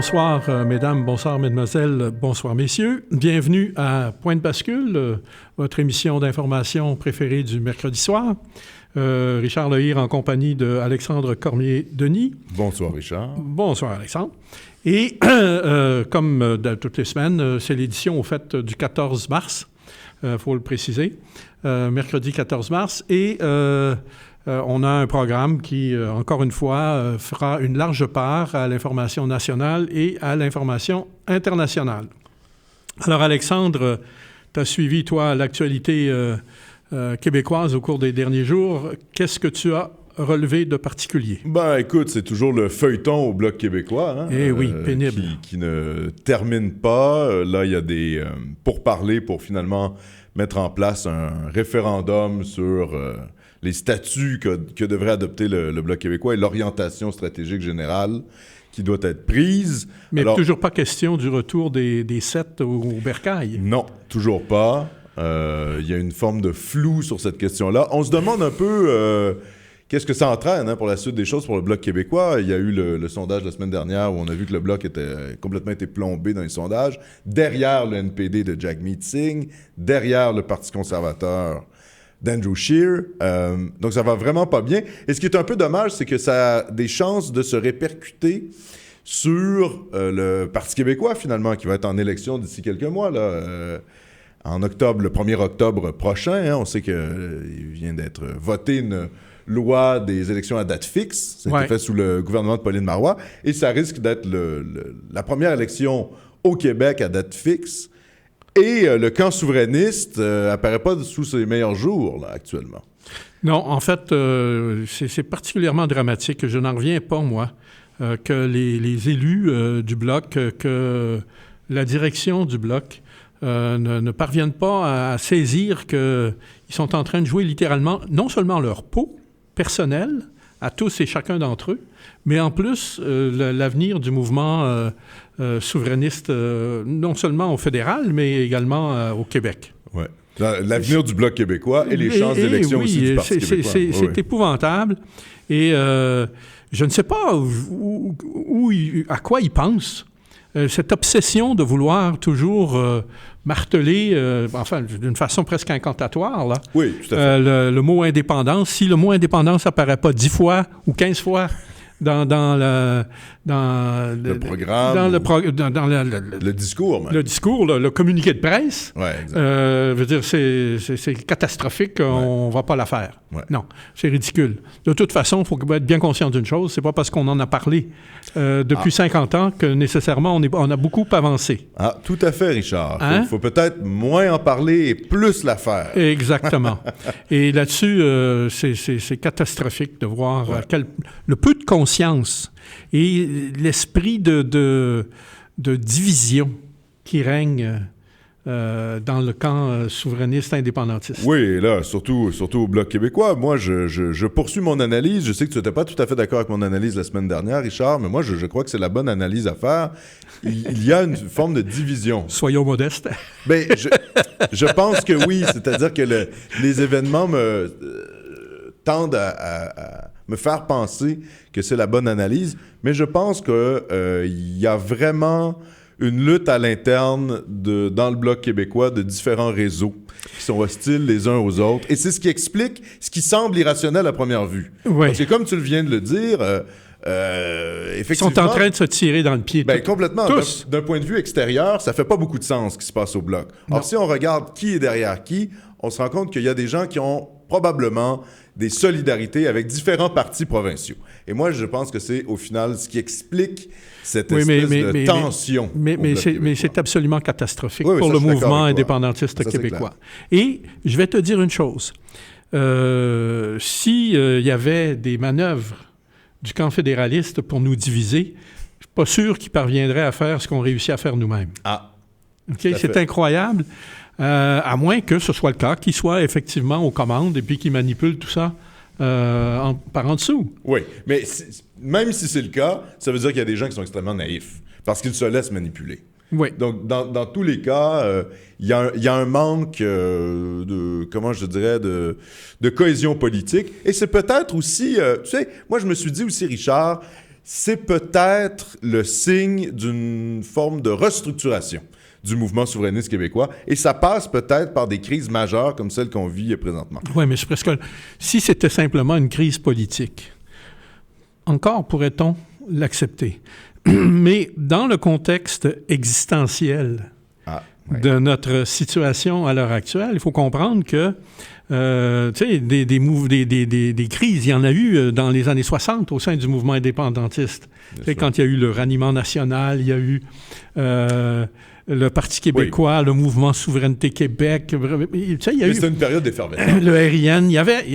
Bonsoir, mesdames, bonsoir, mesdemoiselles, bonsoir, messieurs. Bienvenue à Point de bascule, votre émission d'information préférée du mercredi soir. Richard Lehir en compagnie d'Alexandre Cormier-Denis. Bonsoir, Richard. Bonsoir, Alexandre. Et comme toutes les semaines, c'est l'édition, au fait, du 14 mars, faut le préciser, mercredi 14 mars. Et on a un programme qui, encore une fois, fera une large part à l'information nationale et à l'information internationale. Alors, Alexandre, tu as suivi, toi, l'actualité québécoise au cours des derniers jours. Qu'est-ce que tu as relevé de particulier? Ben, écoute, c'est toujours le feuilleton au Bloc québécois. Hein, eh oui, pénible. Qui ne termine pas. Là, il y a des pourparlers pour finalement mettre en place un référendum sur les statuts que devrait adopter le Bloc québécois et l'orientation stratégique générale qui doit être prise. Mais alors, toujours pas question du retour des 7 au bercail? Non, toujours pas. Il y a une forme de flou sur cette question-là. On se demande un peu qu'est-ce que ça entraîne pour la suite des choses pour le Bloc québécois. Il y a eu le sondage la semaine dernière où on a vu que le Bloc était complètement été plombé dans les sondages. Derrière le NPD de Jagmeet Singh, derrière le Parti conservateur d'Andrew Scheer. Donc, ça va vraiment pas bien. Et ce qui est un peu dommage, c'est que ça a des chances de se répercuter sur le Parti québécois, finalement, qui va être en élection d'ici quelques mois, là. En octobre, le 1er octobre prochain, on sait qu'il vient d'être voté une loi des élections à date fixe. Ça a été fait sous le gouvernement de Pauline Marois. Et ça risque d'être la première élection au Québec à date fixe. Et le camp souverainiste apparaît pas sous ses meilleurs jours, là, actuellement. Non, en fait, c'est particulièrement dramatique. Je n'en reviens pas, moi, que les élus du Bloc, que la direction du Bloc ne parviennent pas à saisir qu'ils sont en train de jouer littéralement non seulement leur peau personnelle à tous et chacun d'entre eux, mais en plus l'avenir du mouvement souverainiste, non seulement au fédéral, mais également au Québec. Oui. L'avenir du Bloc québécois et les chances d'élection aussi du Parti québécois. C'est épouvantable. Et je ne sais pas à quoi ils pensent. Cette obsession de vouloir toujours marteler, d'une façon presque incantatoire, là, oui, tout à fait. Le mot indépendance. Si le mot indépendance apparaît pas 10 fois ou 15 fois dans le programme, dans le discours, même. Le discours, le communiqué de presse, je veux dire, c'est catastrophique, on va pas la faire. Ouais. Non, c'est ridicule. De toute façon, il faut être bien conscient d'une chose, c'est pas parce qu'on en a parlé depuis 50 ans que nécessairement on a beaucoup avancé. Ah, tout à fait, Richard. Il faut peut-être moins en parler et plus la faire. Exactement. Et là-dessus, c'est catastrophique de voir le peu de conscience et l'esprit de division qui règne dans le camp souverainiste indépendantiste. Oui, là, surtout au Bloc québécois. Moi, je poursuis mon analyse. Je sais que tu n'étais pas tout à fait d'accord avec mon analyse la semaine dernière, Richard, mais moi, je crois que c'est la bonne analyse à faire. Il y a une forme de division. Soyons modestes. Bien, je pense que oui, c'est-à-dire que les événements tendent à me faire penser que c'est la bonne analyse, mais je pense qu'il y a vraiment une lutte à l'interne dans le Bloc québécois de différents réseaux qui sont hostiles les uns aux autres. Et c'est ce qui explique ce qui semble irrationnel à première vue. Oui. Parce que comme tu le viens de le dire, effectivement... Ils sont en train de se tirer dans le pied. Complètement. Tous. D'un point de vue extérieur, ça fait pas beaucoup de sens ce qui se passe au Bloc. Non. Or, si on regarde qui est derrière qui, on se rend compte qu'il y a des gens qui ont probablement des solidarités avec différents partis provinciaux. Et moi, je pense que c'est, au final, ce qui explique cette espèce de tension. Mais c'est absolument catastrophique pour le mouvement indépendantiste québécois. Et je vais te dire une chose. S'il y avait des manœuvres du camp fédéraliste pour nous diviser, je ne suis pas sûr qu'ils parviendraient à faire ce qu'on réussit à faire nous-mêmes. Ah. Okay? C'est incroyable. À moins que ce soit le cas, qu'ils soient effectivement aux commandes et puis qu'ils manipulent tout ça par en dessous. Oui, mais même si c'est le cas, ça veut dire qu'il y a des gens qui sont extrêmement naïfs parce qu'ils se laissent manipuler. Oui. Donc, dans tous les cas, il y a un manque de cohésion politique. Et c'est peut-être aussi, tu sais, moi je me suis dit aussi, Richard, c'est peut-être le signe d'une forme de restructuration du mouvement souverainiste québécois, et ça passe peut-être par des crises majeures comme celle qu'on vit présentement. Oui, mais c'est presque... Si c'était simplement une crise politique, encore pourrait-on l'accepter. Mais dans le contexte existentiel de notre situation à l'heure actuelle, il faut comprendre que tu sais, des crises, il y en a eu dans les années 60 au sein du mouvement indépendantiste. Quand il y a eu le raniement national, il y a eu le Parti québécois, le mouvement Souveraineté Québec. Tu sais, il y a eu... C'était une période d'effervescence. Le RIN, il y avait...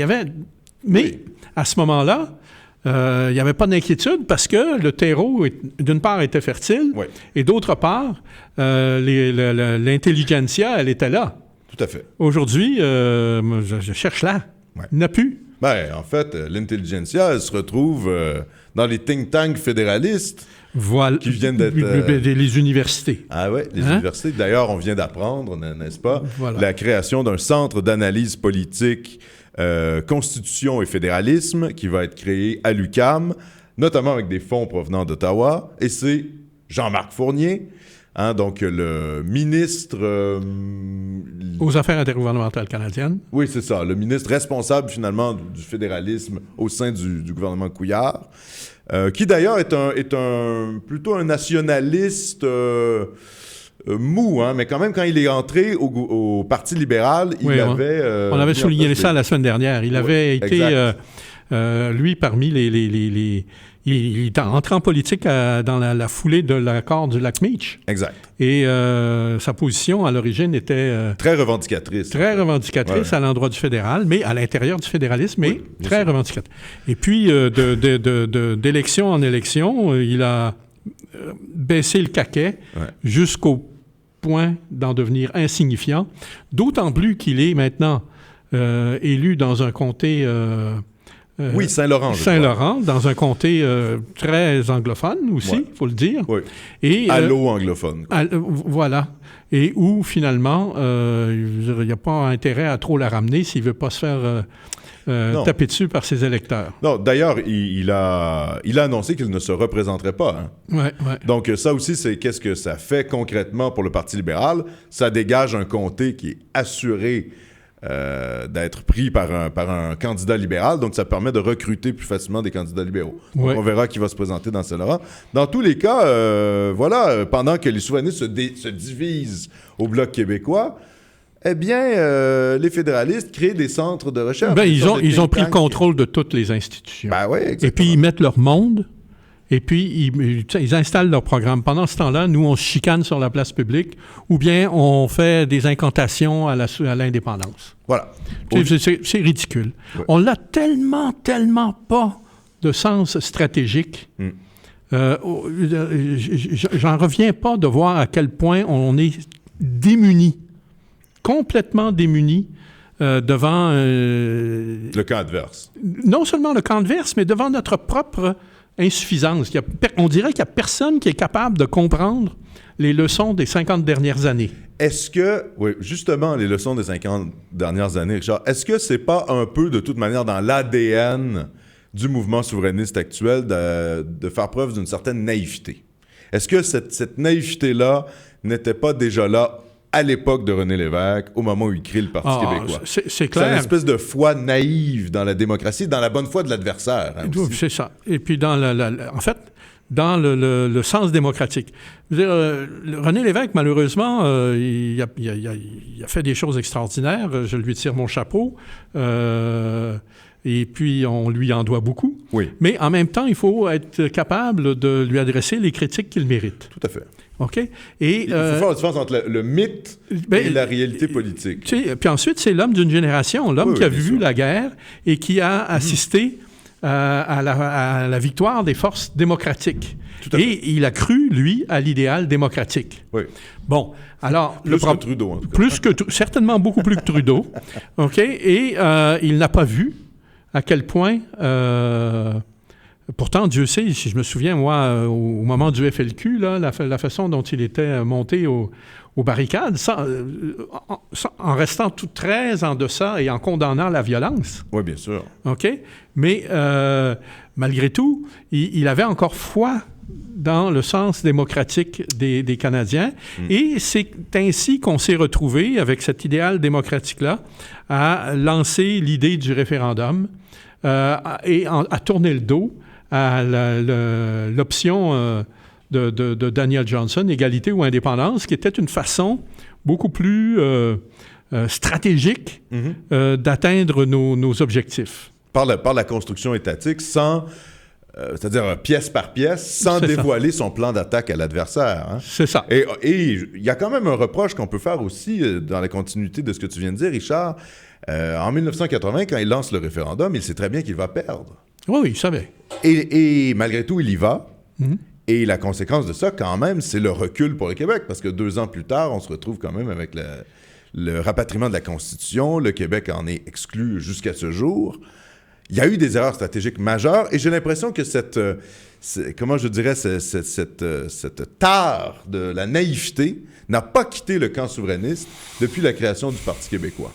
Mais à ce moment-là, il n'y avait pas d'inquiétude parce que le terreau, d'une part, était fertile et d'autre part, l'intelligentsia, elle était là. Tout à fait. Aujourd'hui, je cherche là. Il n'y en a plus. Ben, en fait, l'intelligentsia, elle se retrouve dans les think tanks fédéralistes qui viennent d'être... Les universités. Ah oui, les universités. D'ailleurs, on vient d'apprendre, n'est-ce pas, la création d'un centre d'analyse politique Constitution et fédéralisme qui va être créé à l'UQAM, notamment avec des fonds provenant d'Ottawa. Et c'est Jean-Marc Fournier, donc le ministre... aux Affaires intergouvernementales canadiennes. Oui, c'est ça. Le ministre responsable, finalement, du fédéralisme au sein du gouvernement Couillard, qui d'ailleurs est plutôt un nationaliste... mou, mais quand même, quand il est entré au Parti libéral, il avait... on avait souligné ça la semaine dernière. Il avait été, lui, parmi il est entré en politique dans la foulée de l'accord du Lac-Meach. Exact. Et sa position, à l'origine, était... très revendicatrice. Très revendicatrice à l'endroit du fédéral, mais à l'intérieur du fédéralisme, mais très revendicatrice. Et puis, d'élection en élection, il a baissé le caquet jusqu'au point d'en devenir insignifiant, d'autant plus qu'il est maintenant élu dans un comté... Saint-Laurent. Saint-Laurent, dans un comté très anglophone aussi, il faut le dire. Oui. Et, allo-anglophone. Voilà. Et où, finalement, il n'y a pas intérêt à trop la ramener s'il ne veut pas se faire... taper dessus par ses électeurs. Non, d'ailleurs, il a annoncé qu'il ne se représenterait pas. Donc, ça aussi, c'est qu'est-ce que ça fait concrètement pour le Parti libéral. Ça dégage un comté qui est assuré d'être pris par un candidat libéral. Donc, ça permet de recruter plus facilement des candidats libéraux. Donc, on verra qui va se présenter dans Saint-Laurent. Dans tous les cas, pendant que les souverainistes se divisent au Bloc québécois, eh bien, les fédéralistes créent des centres de recherche. Ils ont pris le contrôle de toutes les institutions. Exactement. Et puis, ils mettent leur monde, et puis ils installent leur programme. Pendant ce temps-là, nous, on se chicane sur la place publique, ou bien on fait des incantations à l'indépendance. Voilà. C'est ridicule. Ouais. On n'a tellement pas de sens stratégique. J'en reviens pas de voir à quel point on est démunis. Complètement démunis devant... le camp adverse. Non seulement le camp adverse, mais devant notre propre insuffisance. On dirait qu'il n'y a personne qui est capable de comprendre les leçons des 50 dernières années. Est-ce que... Oui, justement, les leçons des 50 dernières années, Richard, est-ce que c'est pas un peu, de toute manière, dans l'ADN du mouvement souverainiste actuel de faire preuve d'une certaine naïveté? Est-ce que cette naïveté-là n'était pas déjà là à l'époque de René Lévesque, au moment où il crée le Parti québécois? C'est clair. C'est une espèce de foi naïve dans la démocratie, dans la bonne foi de l'adversaire. C'est ça. Et puis, en fait, dans le sens démocratique. Je veux dire, René Lévesque, malheureusement, il a fait des choses extraordinaires. Je lui tire mon chapeau. Et puis, on lui en doit beaucoup. Oui. Mais en même temps, il faut être capable de lui adresser les critiques qu'il mérite. Tout à fait. OK? Et il faut faire la différence entre le mythe et la réalité politique. Puis ensuite, c'est l'homme d'une génération, l'homme qui a vu la guerre et qui a assisté à la victoire des forces démocratiques. Et il a cru, lui, à l'idéal démocratique. Oui. Bon, alors... Plus que Trudeau, en tout cas. Certainement beaucoup plus que Trudeau. OK? Et il n'a pas vu à quel point... Pourtant, Dieu sait, si je me souviens, moi, au moment du FLQ, là, la façon dont il était monté au aux barricades en restant très en deçà et en condamnant la violence. Oui, bien sûr. OK? Mais malgré tout, il avait encore foi dans le sens démocratique des Canadiens. Et c'est ainsi qu'on s'est retrouvé avec cet idéal démocratique-là à lancer l'idée du référendum et à tourner le dos à l'option de Daniel Johnson, égalité ou indépendance, qui était une façon beaucoup plus stratégique d'atteindre nos objectifs. Par la construction étatique, c'est-à-dire pièce par pièce, sans dévoiler son plan d'attaque à l'adversaire. Hein? C'est ça. Et il y a quand même un reproche qu'on peut faire aussi dans la continuité de ce que tu viens de dire, Richard. En 1980, quand il lance le référendum, il sait très bien qu'il va perdre. Oui, il savait. Et malgré tout, il y va. Et la conséquence de ça, quand même, c'est le recul pour le Québec, parce que 2 ans plus tard, on se retrouve quand même avec le rapatriement de la Constitution. Le Québec en est exclu jusqu'à ce jour. Il y a eu des erreurs stratégiques majeures, et j'ai l'impression que cette tare de la naïveté n'a pas quitté le camp souverainiste depuis la création du Parti québécois.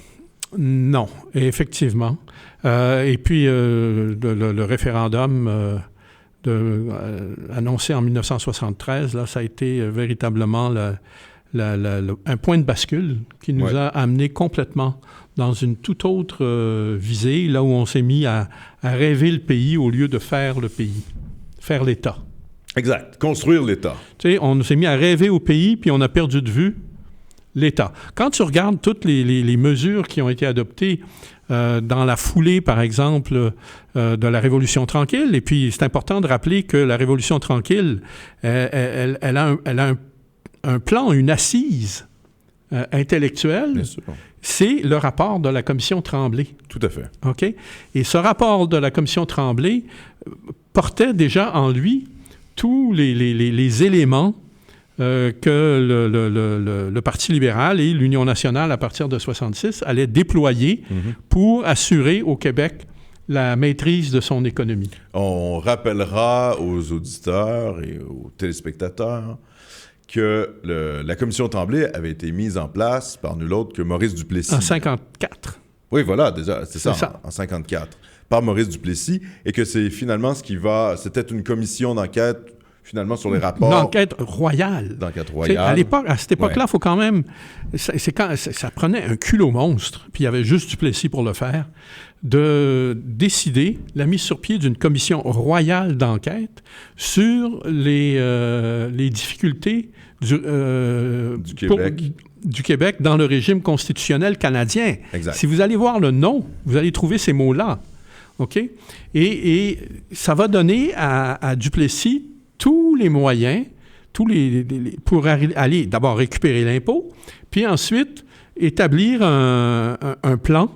Non, effectivement. Et puis, le référendum annoncé en 1973, là, ça a été véritablement un point de bascule qui nous a amenés complètement dans une toute autre visée, là où on s'est mis à rêver le pays au lieu de faire le pays, faire l'État. Exact. Construire l'État. Tu sais, on s'est mis à rêver au pays, puis on a perdu de vue l'État. Quand tu regardes toutes les mesures qui ont été adoptées dans la foulée, par exemple, de la Révolution tranquille, et puis c'est important de rappeler que la Révolution tranquille, elle a un plan, une assise intellectuelle. Bien sûr. C'est le rapport de la commission Tremblay. Tout à fait. OK? Et ce rapport de la commission Tremblay portait déjà en lui tous les éléments que le Parti libéral et l'Union nationale, à partir de 1966, allaient déployer pour assurer au Québec la maîtrise de son économie. On rappellera aux auditeurs et aux téléspectateurs que la commission Tremblay avait été mise en place par nul autre que Maurice Duplessis. En 1954. Oui, voilà, déjà, c'est ça. En 1954, par Maurice Duplessis, et que c'est finalement c'était une commission d'enquête, finalement, sur les rapports... Une enquête royale. D'enquête royale. À cette époque-là, il faut quand même... Ça prenait un culot monstre, puis il y avait juste Duplessis pour le faire, de décider la mise sur pied d'une commission royale d'enquête sur les difficultés du Québec dans le régime constitutionnel canadien. Exact. Si vous allez voir le nom, vous allez trouver ces mots-là. OK? Et ça va donner à Duplessis tous les moyens pour aller d'abord récupérer l'impôt, puis ensuite établir un plan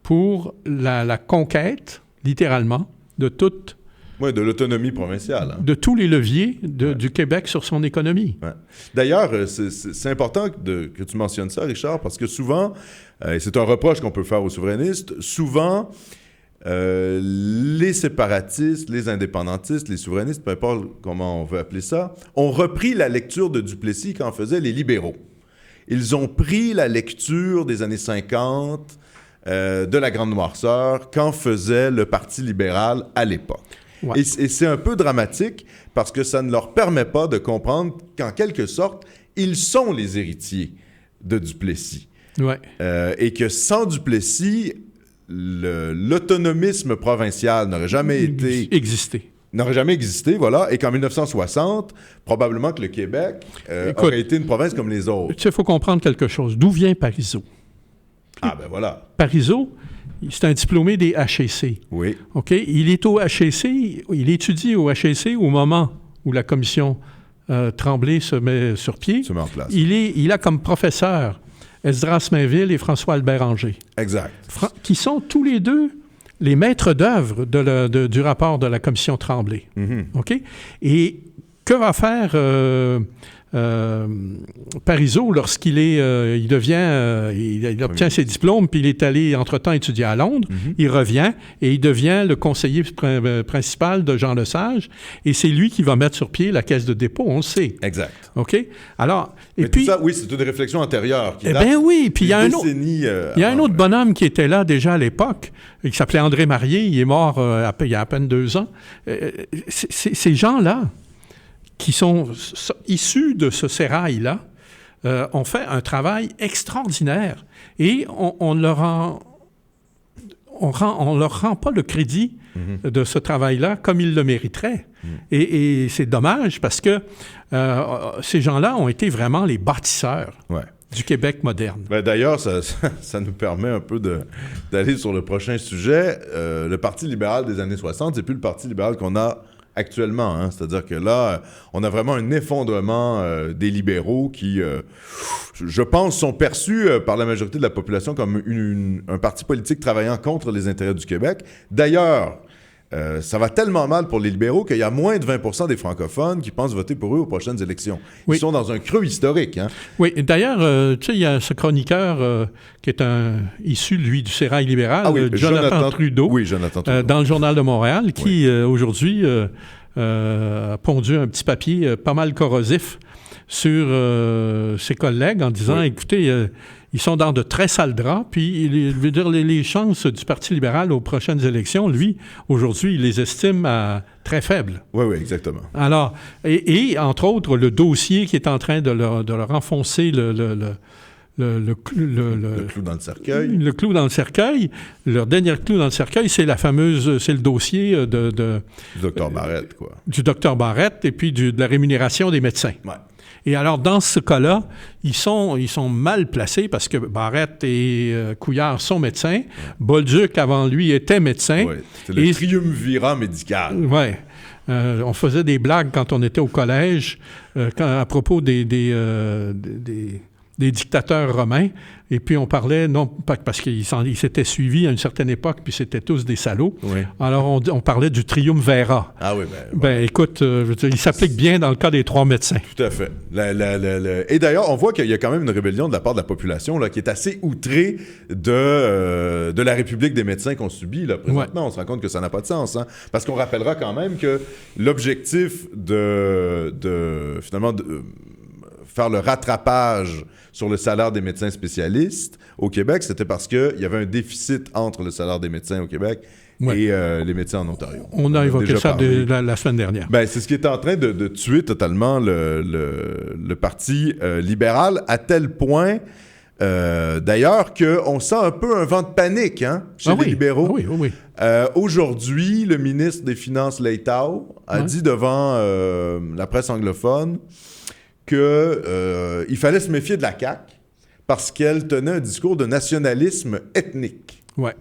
pour la conquête, littéralement, de toute... Oui, de l'autonomie provinciale. Hein. De tous les leviers du Québec sur son économie. Ouais. D'ailleurs, c'est important que tu mentionnes ça, Richard, parce que souvent, et c'est un reproche qu'on peut faire aux souverainistes, souvent, les séparatistes, les indépendantistes, les souverainistes, peu importe comment on veut appeler ça, ont repris la lecture de Duplessis qu'en faisaient les libéraux. Ils ont pris la lecture des années 50... de la Grande Noirceur qu'en faisait le Parti libéral à l'époque. Ouais. Et c'est un peu dramatique parce que ça ne leur permet pas de comprendre qu'en quelque sorte, ils sont les héritiers de Duplessis. Ouais. Et que sans Duplessis, l'autonomisme provincial n'aurait jamais existé, voilà, et qu'en 1960, probablement que le Québec aurait été une province comme les autres. Tu sais, il faut comprendre quelque chose. D'où vient Parizeau? Ah, ben voilà. Parizeau, c'est un diplômé des HEC. Oui. OK? Il est au HEC, il étudie au HEC au moment où la commission Tremblay se met sur pied. Se met en place. Il a comme professeur Esdras Mainville et François-Albert Anger. Exact. Qui sont tous les deux les maîtres d'œuvre du rapport de la commission Tremblay. Mm-hmm. OK? Et que va faire Parizeau, lorsqu'il il obtient ses diplômes, puis il est allé entre-temps étudier à Londres, il revient et il devient le conseiller principal de Jean Lesage, et c'est lui qui va mettre sur pied la Caisse de dépôt, on le sait. Exact. OK? Alors, mais puis... tout ça, oui, c'est une réflexion antérieure. Puis il y a un autre bonhomme qui était là déjà à l'époque, qui s'appelait André Marié, il est mort il y a à peine 2 ans. Ces gens-là, qui sont issus de ce sérail-là, ont fait un travail extraordinaire et on leur rend pas le crédit de ce travail-là comme ils le mériteraient. Et c'est dommage parce que ces gens-là ont été vraiment les bâtisseurs du Québec moderne. Ben d'ailleurs, ça nous permet un peu d'aller sur le prochain sujet. Le Parti libéral des années 60, c'est plus le Parti libéral qu'on a actuellement. Hein? C'est-à-dire que là, on a vraiment un effondrement des libéraux qui, je pense, sont perçus par la majorité de la population comme un parti politique travaillant contre les intérêts du Québec. D'ailleurs, ça va tellement mal pour les libéraux qu'il y a moins de 20% des francophones qui pensent voter pour eux aux prochaines élections. Ils sont dans un creux historique. Hein? Oui, d'ailleurs, tu sais, il y a ce chroniqueur qui est issu, lui, du sérail libéral, Jonathan Trudeau, dans le Journal de Montréal, qui, aujourd'hui, a pondu un petit papier pas mal corrosif sur ses collègues en disant, écoutez, ils sont dans de très sales draps, puis je veux dire, les chances du Parti libéral aux prochaines élections, lui, aujourd'hui, il les estime à très faibles. Oui, exactement. Alors, et entre autres, le dossier qui est en train de leur enfoncer le clou dans le cercueil. Le clou dans le cercueil. Leur dernier clou dans le cercueil, c'est c'est le dossier du docteur Barrette, quoi. Du docteur Barrette et puis de la rémunération des médecins. Ouais. Et alors, dans ce cas-là, ils sont mal placés parce que Barrette et Couillard sont médecins. Bolduc, avant lui, était médecin. Oui, c'est le triumvirat médical. Oui. On faisait des blagues quand on était au collège à propos des dictateurs romains. Et puis, on parlait, non pas parce qu'ils s'étaient suivis à une certaine époque, puis c'était tous des salauds. Oui. Alors, on parlait du triumvirat. Ah oui, écoute, je veux dire, il s'applique bien dans le cas des 3 médecins. Tout à fait. Et d'ailleurs, on voit qu'il y a quand même une rébellion de la part de la population là, qui est assez outrée de la République des médecins qu'on subit. Là, présentement, on se rend compte que ça n'a pas de sens. Hein? Parce qu'on rappellera quand même que l'objectif finalement, faire le rattrapage sur le salaire des médecins spécialistes au Québec, c'était parce qu'il y avait un déficit entre le salaire des médecins au Québec et les médecins en Ontario. On a évoqué ça la semaine dernière. Ben, c'est ce qui est en train de tuer totalement le Parti libéral, à tel point, d'ailleurs, qu'on sent un peu un vent de panique chez les libéraux. Oui. Aujourd'hui, le ministre des Finances, Leitao, a dit devant la presse anglophone qu'il fallait se méfier de la CAQ parce qu'elle tenait un discours de nationalisme ethnique. Oui.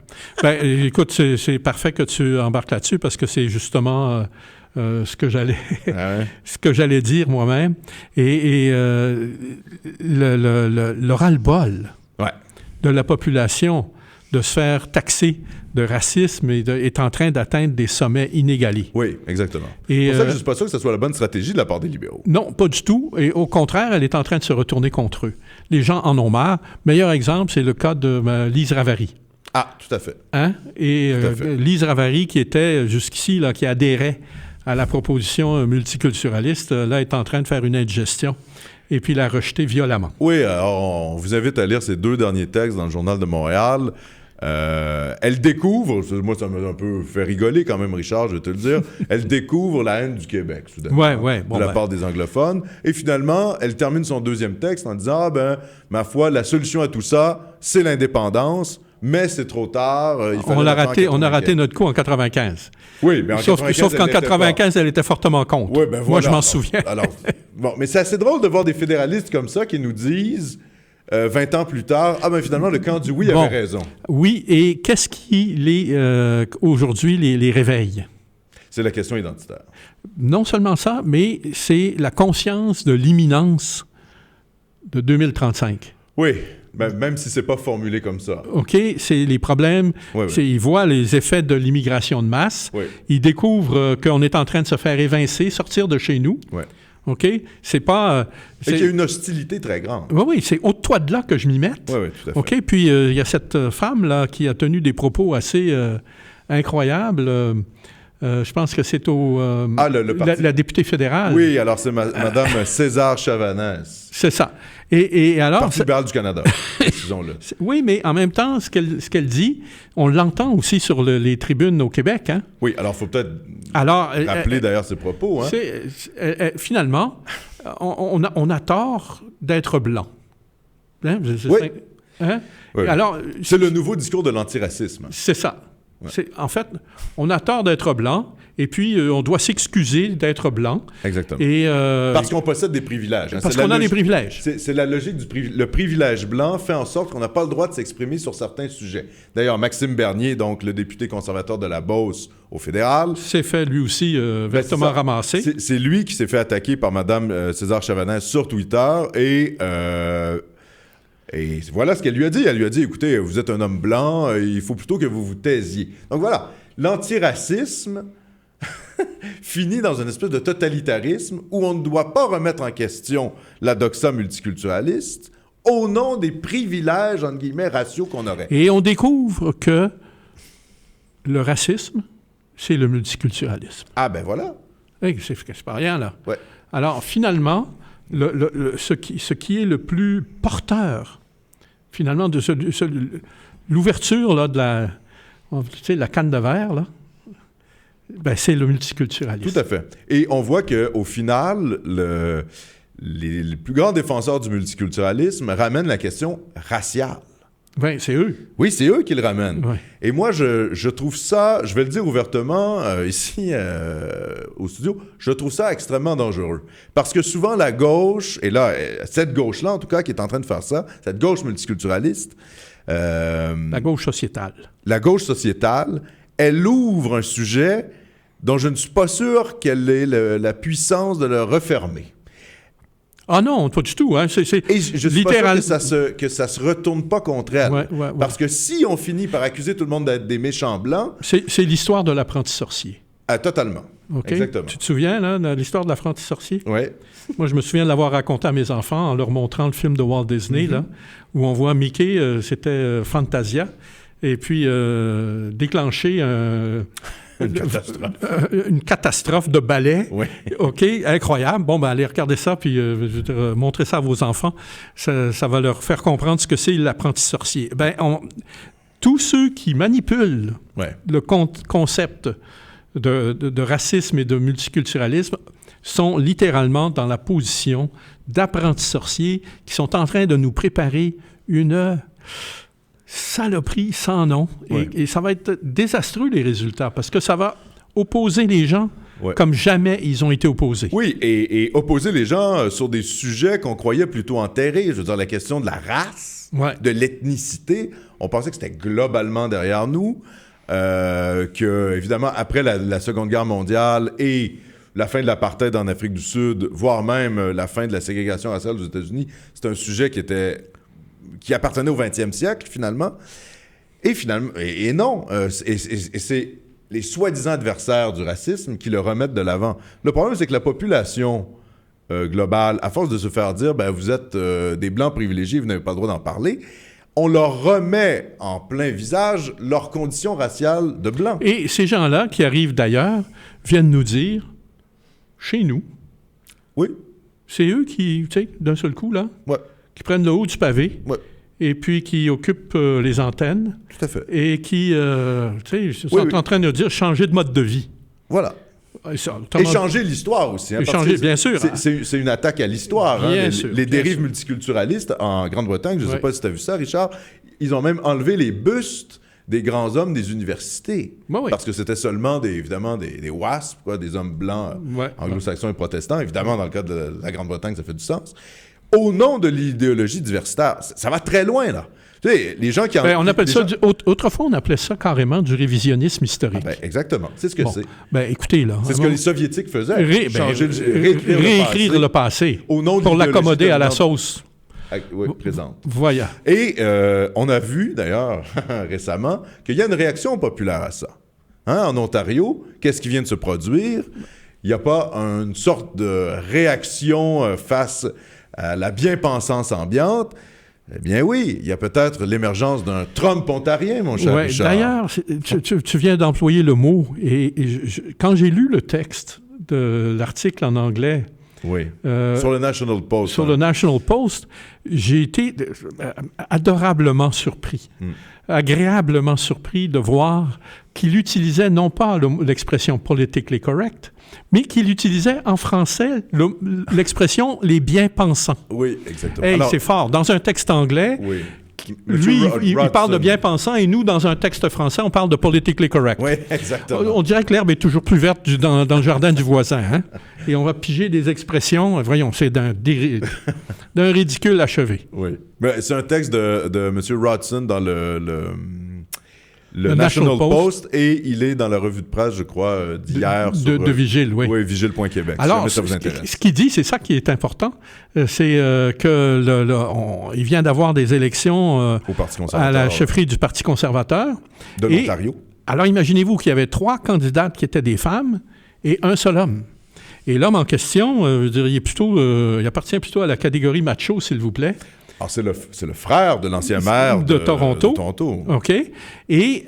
Ben, écoute, c'est parfait que tu embarques là-dessus parce que c'est justement ce que j'allais dire moi-même. Et le ras-le-bol de la population de se faire taxer de racisme est en train d'atteindre des sommets inégalés. Oui, exactement. C'est pour ça que je ne suis pas sûr que ce soit la bonne stratégie de la part des libéraux. Non, pas du tout. Et au contraire, elle est en train de se retourner contre eux. Les gens en ont marre. Meilleur exemple, c'est le cas de Lise Ravary. Ah, tout à fait. Et Lise Ravary, qui était jusqu'ici, là, qui adhérait à la proposition multiculturaliste, là, est en train de faire une indigestion et puis la rejeter violemment. Oui, alors on vous invite à lire ces 2 derniers textes dans le Journal de Montréal. Elle découvre, moi ça m'a un peu fait rigoler quand même, Richard, je vais te le dire, elle découvre la haine du Québec, soudainement, de la part des anglophones. Et finalement, elle termine son 2e texte en disant, ma foi, la solution à tout ça, c'est l'indépendance. Mais c'est trop tard. On a raté notre coup en 95. Oui, mais sauf qu'en 95, elle était fortement contre. Oui, ben voilà. Moi, je m'en souviens. Alors, mais c'est assez drôle de voir des fédéralistes comme ça qui nous disent 20 ans plus tard, finalement, le camp du oui avait raison. Oui, et qu'est-ce qui aujourd'hui les réveille? C'est la question identitaire. Non seulement ça, mais c'est la conscience de l'imminence de 2035. Oui. Même si c'est pas formulé comme ça. OK, c'est les problèmes. Ils voient les effets de l'immigration de masse. Ils découvrent qu'on est en train de se faire évincer, sortir de chez nous. OK? C'est pas... Et qu'il y a une hostilité très grande. Oui, c'est au-toi de là que je m'y mette. Oui, tout à fait. OK? Puis, il y a cette femme-là qui a tenu des propos assez incroyables. Je pense que c'est la députée fédérale. Oui, alors c'est Mme César Chavanès. C'est ça. Et alors... Parti libéral du Canada, disons-le. Oui, mais en même temps, ce qu'elle dit, on l'entend aussi sur les tribunes au Québec. Hein? Oui, alors il faut peut-être rappeler d'ailleurs ses propos. Hein? Finalement, on a tort d'être blanc. Hein? Oui. Hein? Oui. Alors, c'est le nouveau discours de l'antiracisme. C'est ça. Ouais. En fait, on a tort d'être blanc, et puis on doit s'excuser d'être blanc. Exactement. Et, parce qu'on possède des privilèges. Hein. Parce qu'on a des privilèges. C'est la logique du privilège. Le privilège blanc fait en sorte qu'on n'a pas le droit de s'exprimer sur certains sujets. D'ailleurs, Maxime Bernier, donc le député conservateur de la Beauce au fédéral... s'est fait lui aussi vertement ramasser. C'est lui qui s'est fait attaquer par Mme César Chavanès sur Twitter, et voilà ce qu'elle lui a dit. Elle lui a dit, écoutez, vous êtes un homme blanc, il faut plutôt que vous vous taisiez. Donc voilà, l'antiracisme finit dans une espèce de totalitarisme où on ne doit pas remettre en question la doxa multiculturaliste au nom des privilèges, entre guillemets, raciaux qu'on aurait. Et on découvre que le racisme, c'est le multiculturalisme. Ah ben voilà. Hey, c'est pas rien, là. Ouais. Alors, finalement, ce qui est le plus porteur, finalement, de l'ouverture là, de la canne de verre, là, ben, c'est le multiculturalisme. Tout à fait. Et on voit qu'au final, les plus grands défenseurs du multiculturalisme ramènent la question raciale. Ben, c'est eux. Oui, c'est eux qui le ramènent. Ouais. Et moi, je trouve ça, je vais le dire ouvertement ici au studio, je trouve ça extrêmement dangereux. Parce que souvent, la gauche, et là, cette gauche-là, en tout cas, qui est en train de faire ça, cette gauche multiculturaliste... la gauche sociétale. La gauche sociétale, elle ouvre un sujet dont je ne suis pas sûr qu'elle ait la puissance de le refermer. Ah non, pas du tout. Hein. Et je suis pas sûr que ça se retourne pas contre elle. Ouais. Parce que si on finit par accuser tout le monde d'être des méchants blancs... C'est l'histoire de l'apprenti sorcier. Ah, totalement. Okay. Exactement. Tu te souviens, là, de l'histoire de l'apprenti sorcier? Oui. Moi, je me souviens de l'avoir raconté à mes enfants en leur montrant le film de Walt Disney, là, où on voit Mickey, c'était Fantasia, et puis déclencher une catastrophe de ballet. Oui. OK, incroyable. Bon, ben allez regarder ça, puis montrez ça à vos enfants. Ça va leur faire comprendre ce que c'est l'apprenti sorcier. Ben, tous ceux qui manipulent le concept de racisme et de multiculturalisme sont littéralement dans la position d'apprentis sorciers qui sont en train de nous préparer une saloperie sans nom. Et ça va être désastreux, les résultats, parce que ça va opposer les gens comme jamais ils ont été opposés. Oui, et opposer les gens sur des sujets qu'on croyait plutôt enterrés. Je veux dire, la question de la race, de l'ethnicité, on pensait que c'était globalement derrière nous, que, évidemment, après la Seconde Guerre mondiale et la fin de l'apartheid en Afrique du Sud, voire même la fin de la ségrégation raciale aux États-Unis, c'est un sujet qui appartenait au 20e siècle, finalement. Et finalement, et non, et c'est les soi-disant adversaires du racisme qui le remettent de l'avant. Le problème, c'est que la population globale, à force de se faire dire, ben, vous êtes des Blancs privilégiés, vous n'avez pas le droit d'en parler, on leur remet en plein visage leurs conditions raciales de Blancs. Et ces gens-là, qui arrivent d'ailleurs, viennent nous dire, chez nous, c'est eux qui, tu sais, d'un seul coup, là, qui prennent le haut du pavé, et puis qui occupent les antennes. Tout à fait. Et qui, tu sais, sont en train de dire changer de mode de vie. Voilà. Et changer l'histoire aussi. Hein, bien sûr. C'est une attaque à l'histoire. Hein, les dérives sûr. multiculturalistes en Grande-Bretagne, je ne sais pas si tu as vu ça, Richard, ils ont même enlevé les bustes des grands hommes des universités. Parce que c'était seulement, évidemment, des WASP, des hommes blancs anglo-saxons et protestants. Évidemment, dans le cas de la Grande-Bretagne, ça fait du sens. Au nom de l'idéologie diversitaire. Ça va très loin, là. Tu sais, les gens qui... on appelle ça... Autrefois, on appelait ça carrément du révisionnisme historique. Exactement. C'est ce que c'est. Ben, écoutez, là... C'est ce que les Soviétiques faisaient. Réécrire le passé. Au nom pour l'accommoder à la sauce. Oui, présente. Voilà. Et on a vu, d'ailleurs, récemment, qu'il y a une réaction populaire à ça. Hein, en Ontario, qu'est-ce qui vient de se produire? il n'y a pas une sorte de réaction face à la bien-pensance ambiante, eh bien oui, il y a peut-être l'émergence d'un Trump ontarien, mon cher Richard. D'ailleurs, tu viens d'employer le mot, et quand j'ai lu le texte de l'article en anglais, oui, sur le National Post. Sur le National Post, j'ai été adorablement surpris, agréablement surpris de voir qu'il utilisait non pas l'expression « politically correct », mais qu'il utilisait en français l'expression « les bien-pensants ». Oui, exactement. Hey, c'est fort. Dans un texte anglais, lui, il parle de bien-pensants, et nous, dans un texte français, on parle de « politically correct ». Oui, exactement. On dirait que l'herbe est toujours plus verte dans le jardin du voisin. Hein? Et on va piger des expressions. Voyons, c'est d'un ridicule achevé. Oui. Mais c'est un texte de M. Rodson dans le National Post, et il est dans la revue de presse, je crois, d'hier. De Vigile, oui. Oui, Vigile.Québec. Alors, si ça vous intéresse. Ce qu'il dit, c'est ça qui est important, c'est qu'il vient d'avoir des élections au Parti conservateur, à la chefferie du Parti conservateur. De l'Ontario. Alors, imaginez-vous qu'il y avait 3 candidates qui étaient des femmes et un seul homme. Et l'homme en question, je dirais, il appartient plutôt à la catégorie macho, s'il vous plaît. Alors, c'est le frère de l'ancien maire de Toronto. OK. Mais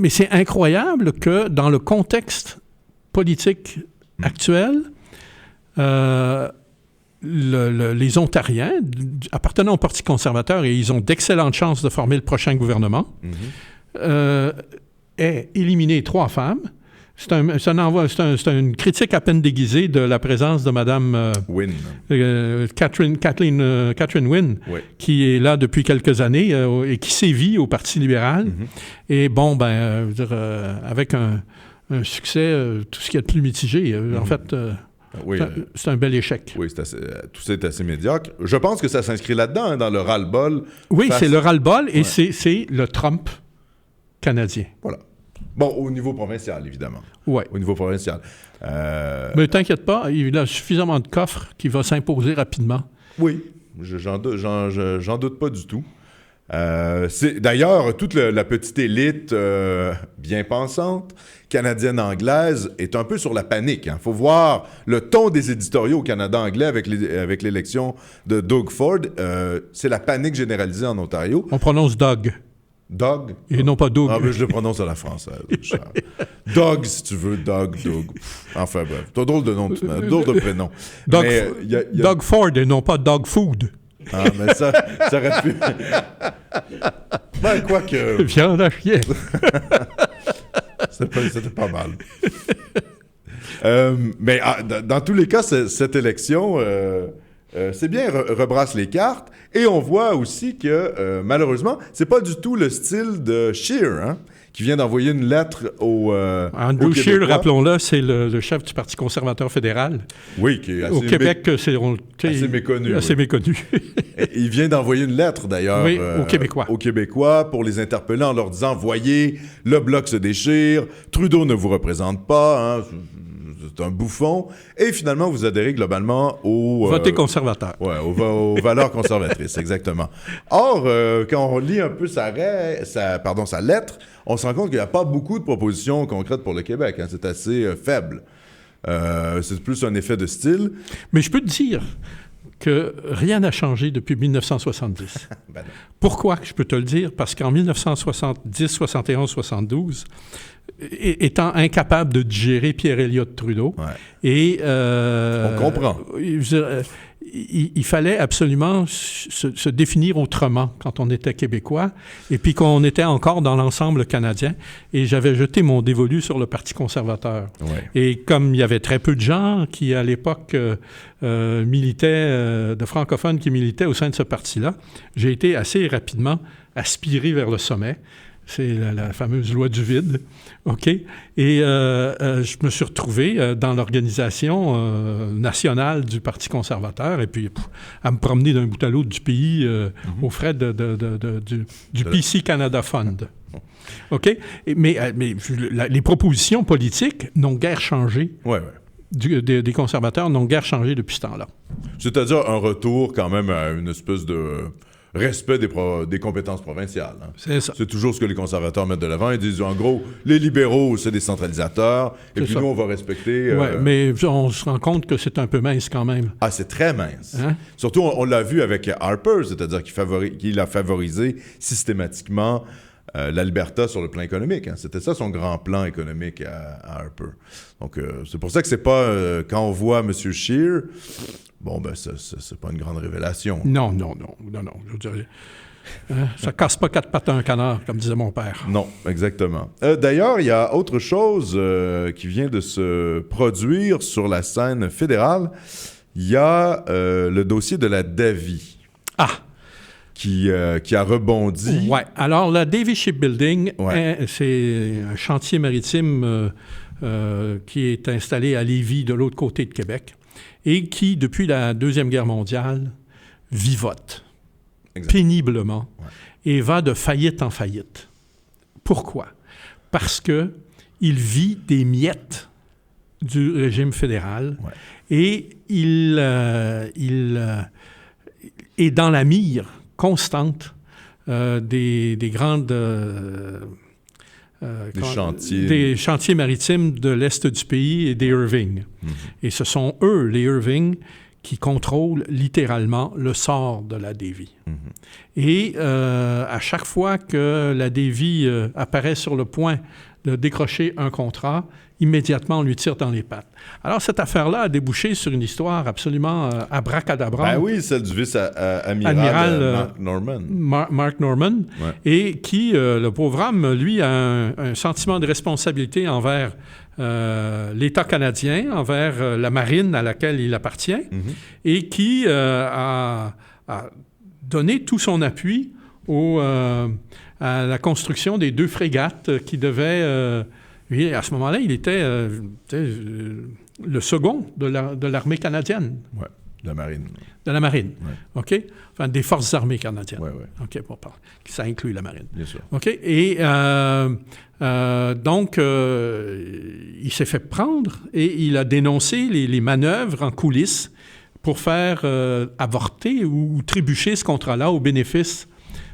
c'est incroyable que dans le contexte politique actuel, les Ontariens, appartenant au Parti conservateur, et ils ont d'excellentes chances de former le prochain gouvernement, aient éliminé 3 femmes. C'est une critique à peine déguisée de la présence de Mme Wynne. Catherine Wynne, oui, qui est là depuis quelques années et qui sévit au Parti libéral. Et bon, avec un succès, tout ce qu'il y a de plus mitigé. En fait, c'est un bel échec. Oui, tout ça est assez médiocre. Je pense que ça s'inscrit là-dedans, dans le ras-le-bol. Oui, c'est le ras-le-bol, et c'est le Trump canadien. Voilà. Bon, au niveau provincial, évidemment. Oui. Au niveau provincial. Mais t'inquiète pas, il a suffisamment de coffres qui va s'imposer rapidement. Oui, j'en doute pas du tout. D'ailleurs, toute la petite élite bien pensante, canadienne-anglaise, est un peu sur la panique. Il faut voir le ton des éditoriaux au Canada anglais avec l'élection de Doug Ford. C'est la panique généralisée en Ontario. On prononce Doug. Doug? Et non pas Doug. Ah, mais je le prononce à la française. Doug, si tu veux. Doug. Enfin, bref. T'as drôle de nom, drôle de prénom. Doug Ford et non pas Dog Food. Ah, mais ça aurait pu... Ben, quoi que... Viande à chien. C'était pas mal. Mais dans tous les cas, cette élection... c'est bien, rebrasse les cartes. Et on voit aussi que, malheureusement, c'est pas du tout le style de Scheer, hein, qui vient d'envoyer une lettre Andrew Scheer, rappelons-le, c'est le chef du Parti conservateur fédéral. Oui, qui est assez... Au Québec, c'est assez méconnu. Assez méconnu. Il vient d'envoyer une lettre, d'ailleurs, aux Québécois. Aux Québécois pour les interpeller en leur disant « Voyez, le Bloc se déchire, Trudeau ne vous représente pas, hein, c'est un bouffon. » Et finalement, vous adhérez globalement au... Votez conservateur. Oui, aux valeurs conservatrices, exactement. Or, quand on lit un peu sa lettre, on se rend compte qu'il n'y a pas beaucoup de propositions concrètes pour le Québec. Hein. C'est assez faible. C'est plus un effet de style. Mais je peux te dire que rien n'a changé depuis 1970. Ben Pourquoi je peux te le dire? Parce qu'en 1970, 71, 72... étant incapable de digérer Pierre-Éliott Trudeau. Ouais. Et, on comprend. Il fallait absolument se définir autrement quand on était québécois et puis qu'on était encore dans l'ensemble canadien. Et j'avais jeté mon dévolu sur le Parti conservateur. Ouais. Et comme il y avait très peu de gens qui, à l'époque, militaient, de francophones qui militaient au sein de ce parti-là, j'ai été assez rapidement aspiré vers le sommet. C'est la fameuse loi du vide, OK? Et je me suis retrouvé dans l'organisation nationale du Parti conservateur et puis à me promener d'un bout à l'autre du pays aux frais du PC Canada Fund. OK? Mais les propositions politiques n'ont guère changé. Ouais. Des conservateurs n'ont guère changé depuis ce temps-là. C'est-à-dire un retour quand même à une espèce de respect des compétences provinciales. Hein. C'est ça. C'est toujours ce que les conservateurs mettent de l'avant. Ils disent, en gros, les libéraux, c'est des centralisateurs, et puis nous, on va respecter... Oui, mais on se rend compte que c'est un peu mince quand même. Ah, c'est très mince. Hein? Surtout, on l'a vu avec Harper, c'est-à-dire qu'il a favorisé systématiquement l'Alberta sur le plan économique. Hein. C'était ça son grand plan économique à Harper. Donc, c'est pour ça que c'est pas... quand on voit M. Scheer... Bon, ben, c'est pas une grande révélation. Non. Je dirais, ça casse pas quatre pattes à un canard, comme disait mon père. Non, exactement. D'ailleurs, il y a autre chose qui vient de se produire sur la scène fédérale. Il y a le dossier de la Davy. Ah! Qui a rebondi. Oui. Alors, la Davy Shipbuilding, c'est un chantier maritime qui est installé à Lévis, de l'autre côté de Québec, et qui, depuis la Deuxième Guerre mondiale, vivote péniblement et va de faillite en faillite. Pourquoi? Parce qu'il vit des miettes du régime fédéral et il est dans la mire constante des grandes... des chantiers maritimes de l'Est du pays et des Irving. Et ce sont eux, les Irving, qui contrôlent littéralement le sort de la Davy. Et à chaque fois que la Davy apparaît sur le point de décrocher un contrat, immédiatement, on lui tire dans les pattes. Alors, cette affaire-là a débouché sur une histoire absolument abracadabra. Ben oui, celle du vice-amiral Mark Norman. Mark Norman, et qui, le pauvre homme, lui, a un sentiment de responsabilité envers l'État canadien, envers la marine à laquelle il appartient, et qui a donné tout son appui à la construction des 2 frégates qui devaient... Lui, à ce moment-là, il était le second de l'armée canadienne. Oui, de la marine. De la marine, OK? Enfin, des forces armées canadiennes. Oui. OK, ça inclut la marine. Bien sûr. OK? Et donc, il s'est fait prendre et il a dénoncé les manœuvres en coulisses pour faire avorter ou trébucher ce contrat-là au bénéfice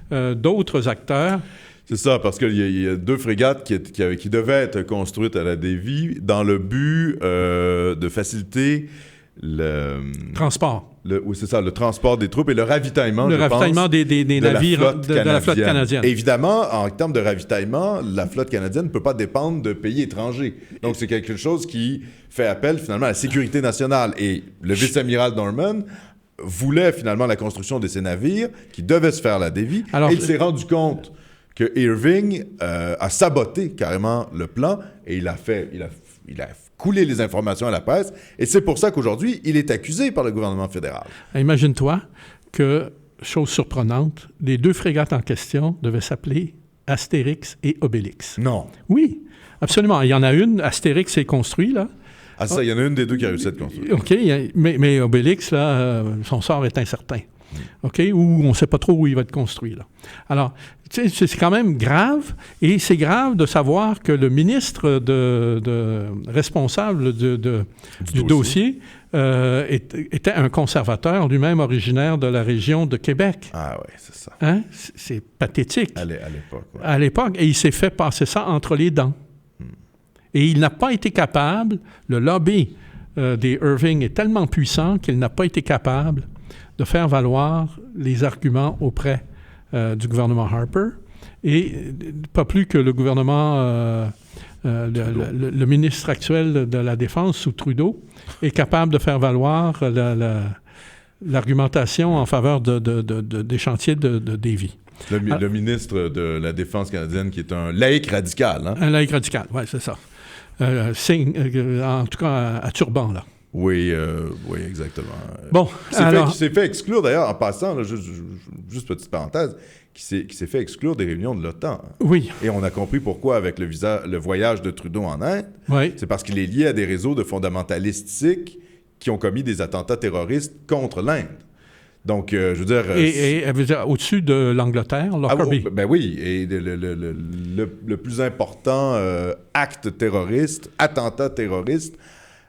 d'autres acteurs. C'est ça, parce qu'il y a 2 frégates qui devaient être construites à la Davy dans le but de faciliter le... Transport. Oui, c'est ça, le transport des troupes et le ravitaillement, des navires de la flotte canadienne. Évidemment, en termes de ravitaillement, la flotte canadienne ne peut pas dépendre de pays étrangers. Donc, c'est quelque chose qui fait appel, finalement, à la sécurité nationale. Et le vice-amiral Norman voulait, finalement, la construction de ces navires qui devaient se faire à la Davy. Alors, et il s'est rendu compte que Irving a saboté carrément le plan et il a coulé les informations à la presse. Et c'est pour ça qu'aujourd'hui, il est accusé par le gouvernement fédéral. Imagine-toi que, chose surprenante, les 2 frégates en question devaient s'appeler Astérix et Obélix. Non. Oui, absolument. Il y en a une, Astérix est construit, là. Ah ça, il y en a une des 2 qui a réussi à être construite. OK, mais Obélix, là, son sort est incertain. OK? Ou on ne sait pas trop où il va être construit, là. Alors, tu sais, c'est quand même grave, et c'est grave de savoir que le ministre responsable du dossier était un conservateur, lui-même originaire de la région de Québec. Ah oui, c'est ça. Hein? C'est pathétique. À l'époque, oui. À l'époque, et il s'est fait passer ça entre les dents. Et il n'a pas été capable, le lobby des Irving est tellement puissant qu'il n'a pas été capable de faire valoir les arguments auprès du gouvernement Harper, et pas plus que le gouvernement, le ministre actuel de la Défense, sous Trudeau, est capable de faire valoir l'argumentation en faveur des chantiers de Davy. Le ministre de la Défense canadienne, qui est un laïc radical. Hein? Un laïc radical, oui, c'est ça. En tout cas, à turban, là. Oui, exactement. Bon, qui s'est fait exclure, d'ailleurs, en passant, là, juste petite parenthèse, qui s'est fait exclure des réunions de l'OTAN. Oui. Et on a compris pourquoi avec le voyage de Trudeau en Inde. Oui. C'est parce qu'il est lié à des réseaux de fondamentalistes sikhs qui ont commis des attentats terroristes contre l'Inde. Donc, je veux dire... Et elle veut dire au-dessus de l'Angleterre, Lockerbie. Ben oui, et le plus important attentat terroriste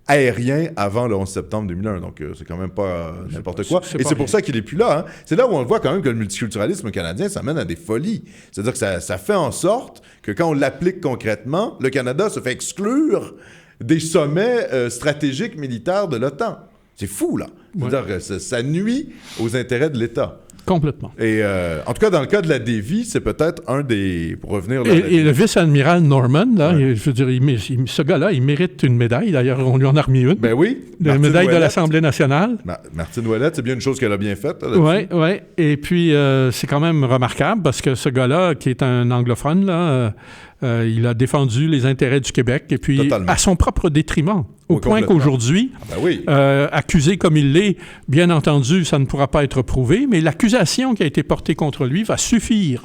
aérien avant le 11 septembre 2001. Donc, c'est quand même pas n'importe quoi. Et c'est pour ça qu'il n'est plus là. Hein. C'est là où on voit quand même que le multiculturalisme canadien, ça mène à des folies. C'est-à-dire que ça fait en sorte que quand on l'applique concrètement, le Canada se fait exclure des sommets stratégiques militaires de l'OTAN. C'est fou, là. C'est-à-dire que ça nuit aux intérêts de l'État. Complètement. Et en tout cas, dans le cas de la Davie, c'est peut-être un des... Pour revenir... Et le vice-amiral Norman, là, je veux dire, ce gars-là, il mérite une médaille. D'ailleurs, on lui en a remis une. Ben oui. La médaille de l'Assemblée nationale. Martine Ouellette, c'est bien une chose qu'elle a bien faite. Oui, oui. Et puis, c'est quand même remarquable parce que ce gars-là, qui est un anglophone, là, il a défendu les intérêts du Québec et puis totalement. À son propre détriment. Au point qu'aujourd'hui, accusé comme il l'est, bien entendu, ça ne pourra pas être prouvé, mais l'accusation qui a été portée contre lui va suffire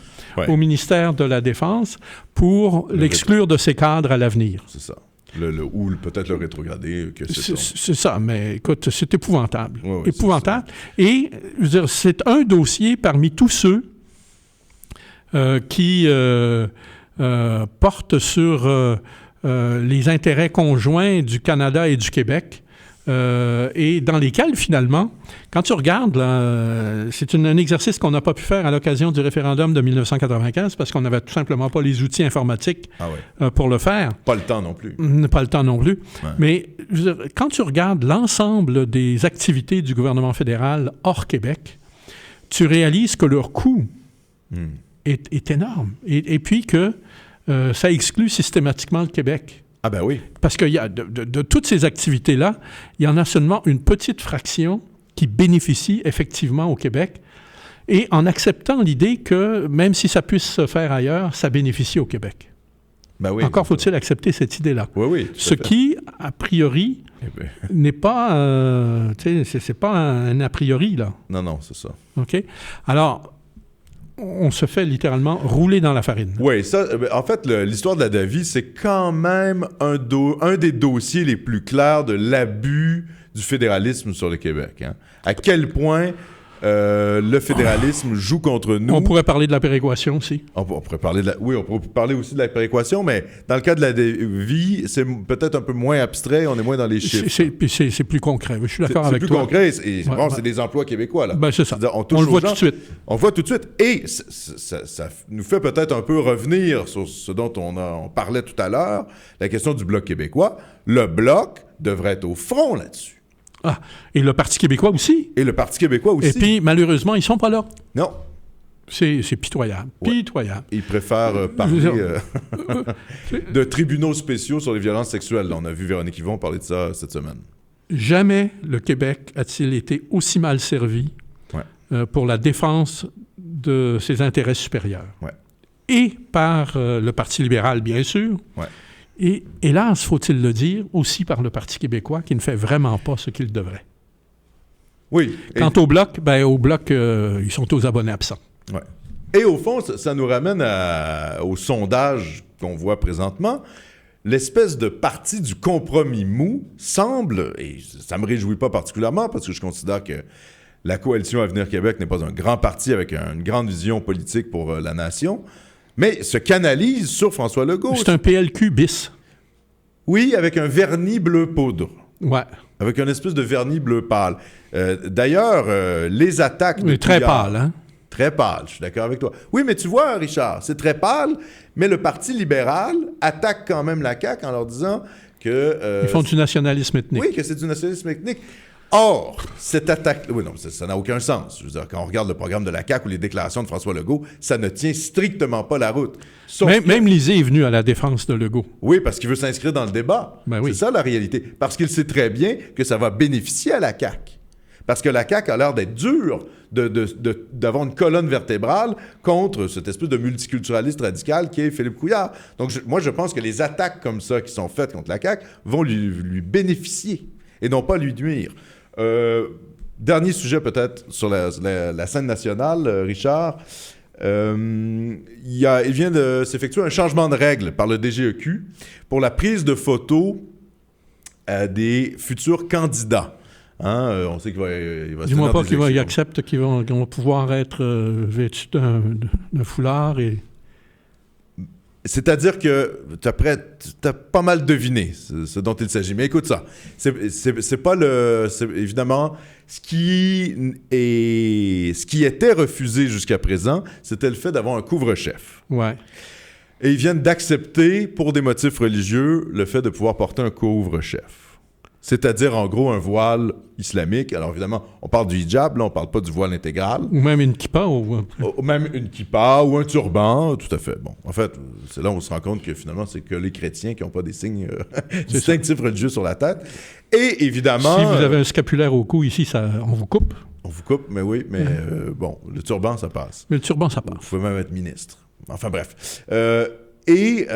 au ministère de la Défense pour l'exclure de ses cadres à l'avenir. C'est ça. Ou peut-être le rétrograder. C'est ça, mais écoute, c'est épouvantable. Épouvantable. Et, je veux dire, c'est un dossier parmi tous ceux qui portent sur les intérêts conjoints du Canada et du Québec, et dans lesquels, finalement, quand tu regardes, là, c'est un exercice qu'on n'a pas pu faire à l'occasion du référendum de 1995 parce qu'on n'avait tout simplement pas les outils informatiques pour le faire. Pas le temps non plus. Pas le temps non plus. Ouais. Mais je veux dire, quand tu regardes l'ensemble des activités du gouvernement fédéral hors Québec, tu réalises que leur coût est énorme. Et puis que ça exclut systématiquement le Québec. Ah ben oui. Parce qu'il y a de toutes ces activités-là, il y en a seulement une petite fraction qui bénéficie effectivement au Québec. Et en acceptant l'idée que même si ça puisse se faire ailleurs, ça bénéficie au Québec. Ben oui, encore faut-il accepter cette idée-là. Oui. Ce qui, a priori, n'est pas... c'est pas un a priori, là. Non, c'est ça. OK? Alors... on se fait littéralement rouler dans la farine. Oui, ça, en fait, l'histoire de la Davie, c'est quand même un des dossiers les plus clairs de l'abus du fédéralisme sur le Québec. Hein. À quel point le fédéralisme joue contre nous. On pourrait parler de la péréquation aussi. On pourrait parler on pourrait parler aussi de la péréquation, mais dans le cas de la Davie, c'est peut-être un peu moins abstrait, on est moins dans les chiffres. C'est plus concret, je suis d'accord avec toi. C'est plus concret, c'est des emplois québécois. Là. Ben, c'est ça. On le voit tout de suite. On le voit tout de suite. Et ça nous fait peut-être un peu revenir sur ce dont on parlait tout à l'heure, la question du Bloc québécois. Le Bloc devrait être au front là-dessus. Ah, et le Parti québécois aussi. Et le Parti québécois aussi. Et puis, malheureusement, ils ne sont pas là. Non. C'est pitoyable. Ouais. Pitoyable. Ils préfèrent parler de tribunaux spéciaux sur les violences sexuelles. Là, on a vu Véronique Yvon parler de ça cette semaine. Jamais le Québec a-t-il été aussi mal servi pour la défense de ses intérêts supérieurs. Ouais. Et par le Parti libéral, bien sûr. Ouais. Et hélas, faut-il le dire, aussi par le Parti québécois qui ne fait vraiment pas ce qu'il devrait. Oui. Quant au Bloc, ils sont aux abonnés absents. Ouais. Et au fond, ça nous ramène au sondage qu'on voit présentement. L'espèce de parti du compromis mou semble, et ça ne me réjouit pas particulièrement parce que je considère que la coalition Avenir Québec n'est pas un grand parti avec une grande vision politique pour la nation, mais se canalise sur François Legault. C'est un PLQ bis. Oui, avec un vernis bleu poudre. Ouais. Avec une espèce de vernis bleu pâle. D'ailleurs, les attaques... Mais très pâle, hein? Très pâle, je suis d'accord avec toi. Oui, mais tu vois, Richard, c'est très pâle, mais le Parti libéral attaque quand même la CAQ en leur disant que... ils font du nationalisme ethnique. Oui, que c'est du nationalisme ethnique. Or, cette attaque... Oui, non, ça n'a aucun sens. Je veux dire, quand on regarde le programme de la CAQ ou les déclarations de François Legault, ça ne tient strictement pas la route. Même Lisée est venu à la défense de Legault. Oui, parce qu'il veut s'inscrire dans le débat. Ben oui. C'est ça la réalité. Parce qu'il sait très bien que ça va bénéficier à la CAQ. Parce que la CAQ a l'air d'être dure d'avoir une colonne vertébrale contre cette espèce de multiculturaliste radical qui est Philippe Couillard. Donc, moi, je pense que les attaques comme ça qui sont faites contre la CAQ vont lui bénéficier et non pas lui nuire. Dernier sujet peut-être sur la scène nationale, Richard. Il vient de s'effectuer un changement de règle par le DGEQ pour la prise de photos des futurs candidats. Hein, on sait qu'il va dis-moi pas qu'ils acceptent qu'ils vont pouvoir être vêtus d'un foulard et... C'est-à-dire que tu as pas mal deviné ce dont il s'agit. Mais écoute ça, c'est pas le... C'est évidemment, ce qui était refusé jusqu'à présent, c'était le fait d'avoir un couvre-chef. Ouais. Et ils viennent d'accepter, pour des motifs religieux, le fait de pouvoir porter un couvre-chef. C'est-à-dire, en gros, un voile islamique. Alors, évidemment, on parle du hijab, là, on parle pas du voile intégral. Ou même une kippa. Ou même une kippa ou un turban, tout à fait. Bon, en fait, c'est là où on se rend compte que finalement, c'est que les chrétiens qui n'ont pas des signes distinctifs religieux sur la tête. Et évidemment... Si vous avez un scapulaire au cou ici, on vous coupe. On vous coupe, mais oui, mais bon, le turban, ça passe. Mais le turban, ça passe. Vous pouvez même être ministre. Enfin, bref. Et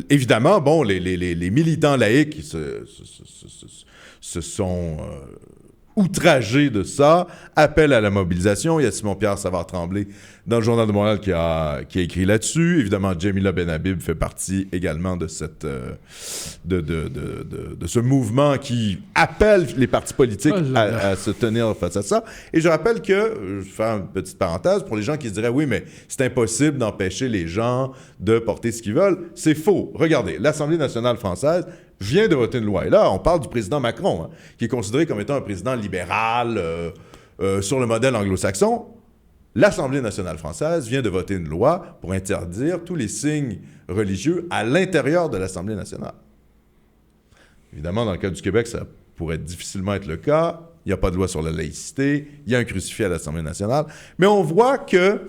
évidemment, bon, les militants laïcs se sont outragés de ça, appellent à la mobilisation. Il y a Simon-Pierre Savard-Tremblay dans le Journal de Montréal qui a écrit là-dessus. Évidemment, Jamila Benhabib fait partie également de cette de ce mouvement qui appelle les partis politiques à se tenir face à ça. Et je rappelle que, je vais faire une petite parenthèse, pour les gens qui se diraient « Oui, mais c'est impossible d'empêcher les gens de porter ce qu'ils veulent », c'est faux. Regardez, l'Assemblée nationale française vient de voter une loi. Et là, on parle du président Macron, qui est considéré comme étant un président libéral sur le modèle anglo-saxon. L'Assemblée nationale française vient de voter une loi pour interdire tous les signes religieux à l'intérieur de l'Assemblée nationale. Évidemment, dans le cas du Québec, ça pourrait difficilement être le cas. Il n'y a pas de loi sur la laïcité. Il y a un crucifix à l'Assemblée nationale. Mais on voit que,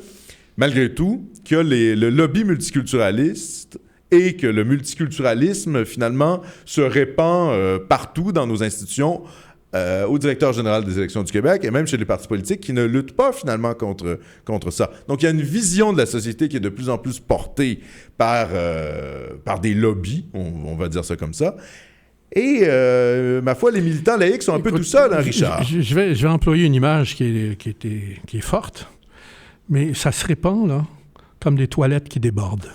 malgré tout, que le lobby multiculturaliste et que le multiculturalisme, finalement, se répand partout dans nos institutions, au directeur général des élections du Québec et même chez les partis politiques qui ne luttent pas, finalement, contre ça. Donc, il y a une vision de la société qui est de plus en plus portée par des lobbies, on va dire ça comme ça. Et, ma foi, les militants laïcs sont un peu tout seuls, hein, Richard? Je vais employer une image qui est forte, mais ça se répand, là, comme des toilettes qui débordent.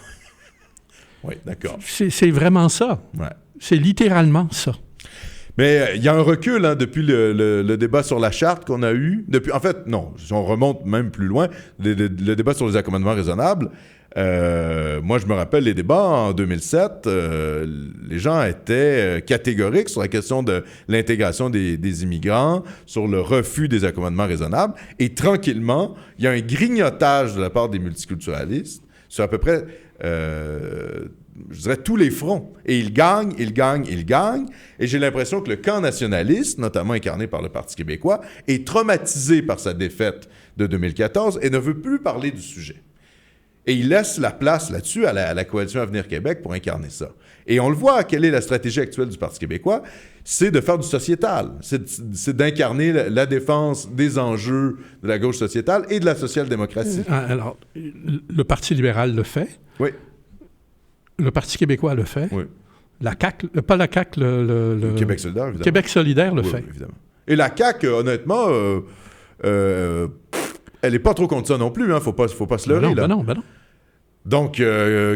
Oui, d'accord. C'est vraiment ça. Ouais. C'est littéralement ça. Mais il y a un recul depuis le débat sur la charte qu'on a eu. En fait, non, si on remonte même plus loin, le débat sur les accommodements raisonnables. Moi, je me rappelle les débats en 2007. Les gens étaient catégoriques sur la question de l'intégration des immigrants, sur le refus des accommodements raisonnables. Et tranquillement, il y a un grignotage de la part des multiculturalistes sur à peu près... je dirais tous les fronts. Et ils gagnent. Et j'ai l'impression que le camp nationaliste, notamment incarné par le Parti québécois, est traumatisé par sa défaite de 2014 et ne veut plus parler du sujet. Et il laisse la place là-dessus à la Coalition Avenir Québec pour incarner ça. Et on le voit, quelle est la stratégie actuelle du Parti québécois? C'est de faire du sociétal. C'est d'incarner la défense des enjeux de la gauche sociétale et de la social-démocratie. Alors, le Parti libéral le fait. Oui. Le Parti québécois le fait. Oui. La CAQ, pas la CAQ, le Québec solidaire, évidemment. Québec solidaire le oui, fait. Oui, évidemment. Et la CAQ, honnêtement, elle n'est pas trop contre ça non plus, hein. Faut pas se leurrer, là. Ben non. Donc,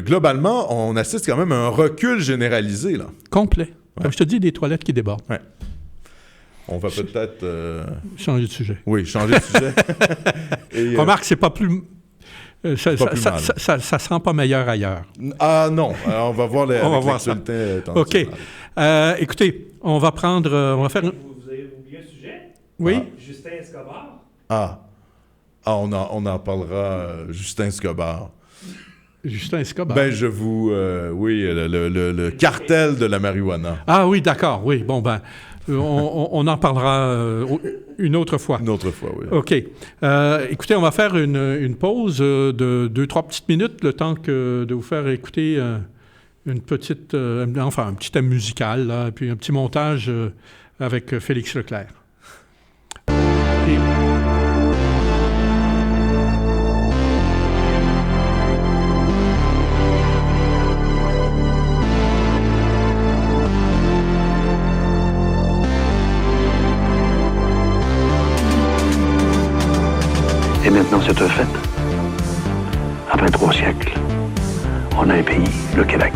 globalement, on assiste quand même à un recul généralisé, là. Complet. Ouais. Comme je te dis, des toilettes qui débordent. Ouais. On va peut-être... Changer de sujet. Oui, changer de sujet. Et, remarque, c'est pas plus... ça sent pas meilleur ailleurs. Ah non, alors on va voir l'actualité. OK. Écoutez, on va faire... Vous avez oublié un sujet? Oui? Justin Escobar. On en parlera, Justin Escobar. Justin Escobar. Ben, je vous... oui, le cartel de la marijuana. Ah oui, d'accord, oui. Bon, ben, on en parlera une autre fois. Une autre fois, oui. OK. Écoutez, on va faire une pause de 2-3 petites minutes, le temps de vous faire écouter un petit thème musical, là, puis un petit montage avec Félix Leclerc. Et maintenant, c'est un fait. Après 3 siècles, on a un pays, le Québec,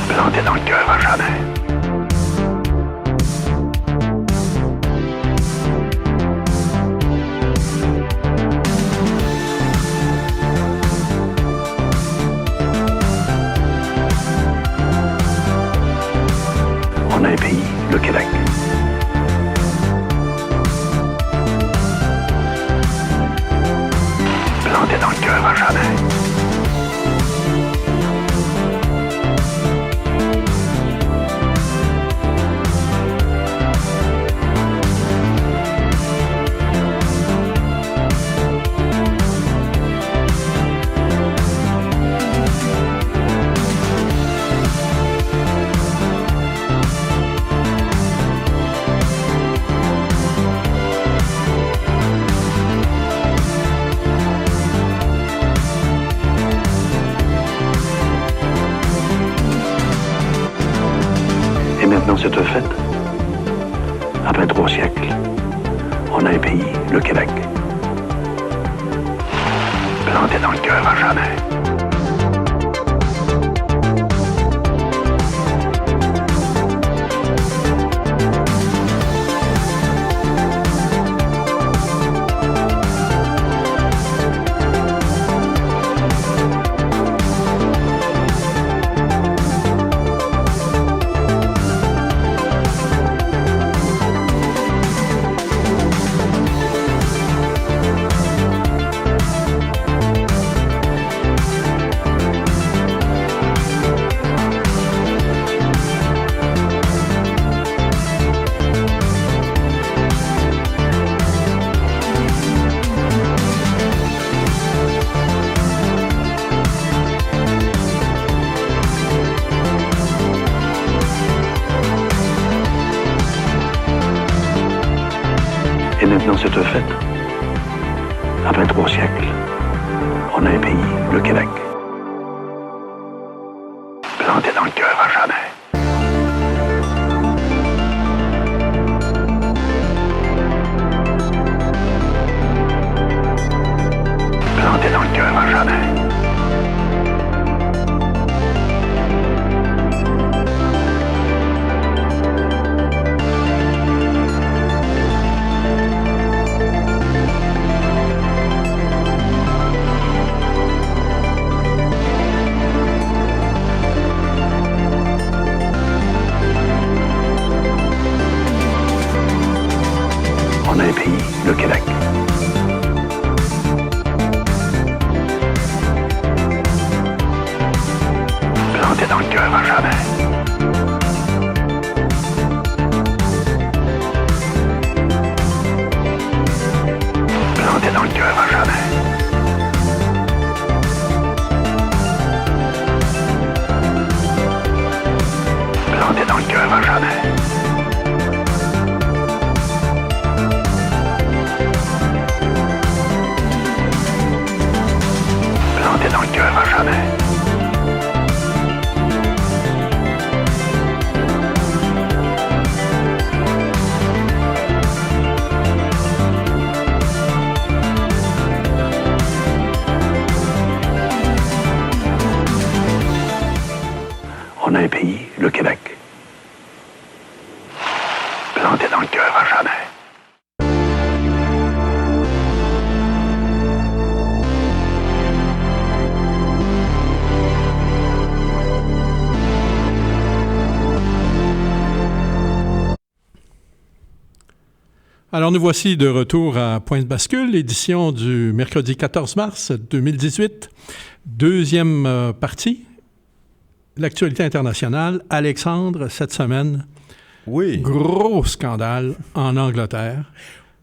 planté dans le cœur à jamais. le cœur à jamais. Et maintenant, c'est un fait. Après 3 siècles, on a un pays, le Québec, planté dans le cœur à jamais. Et maintenant, c'est un fait. Après 3 siècles, on a un pays, le Québec, planté dans le cœur à jamais. Planté dans le cœur à jamais. On a un pays, le Québec. Planté dans le cœur à jamais. Planté dans le cœur à jamais. Planté dans le cœur à jamais. Planté dans le cœur à jamais. On a un pays, le Québec, planté dans le cœur à jamais. Alors, nous voici de retour à Point de bascule, édition du mercredi 14 mars 2018. Deuxième partie, l'actualité internationale. Alexandre, cette semaine, Oui. gros scandale en Angleterre.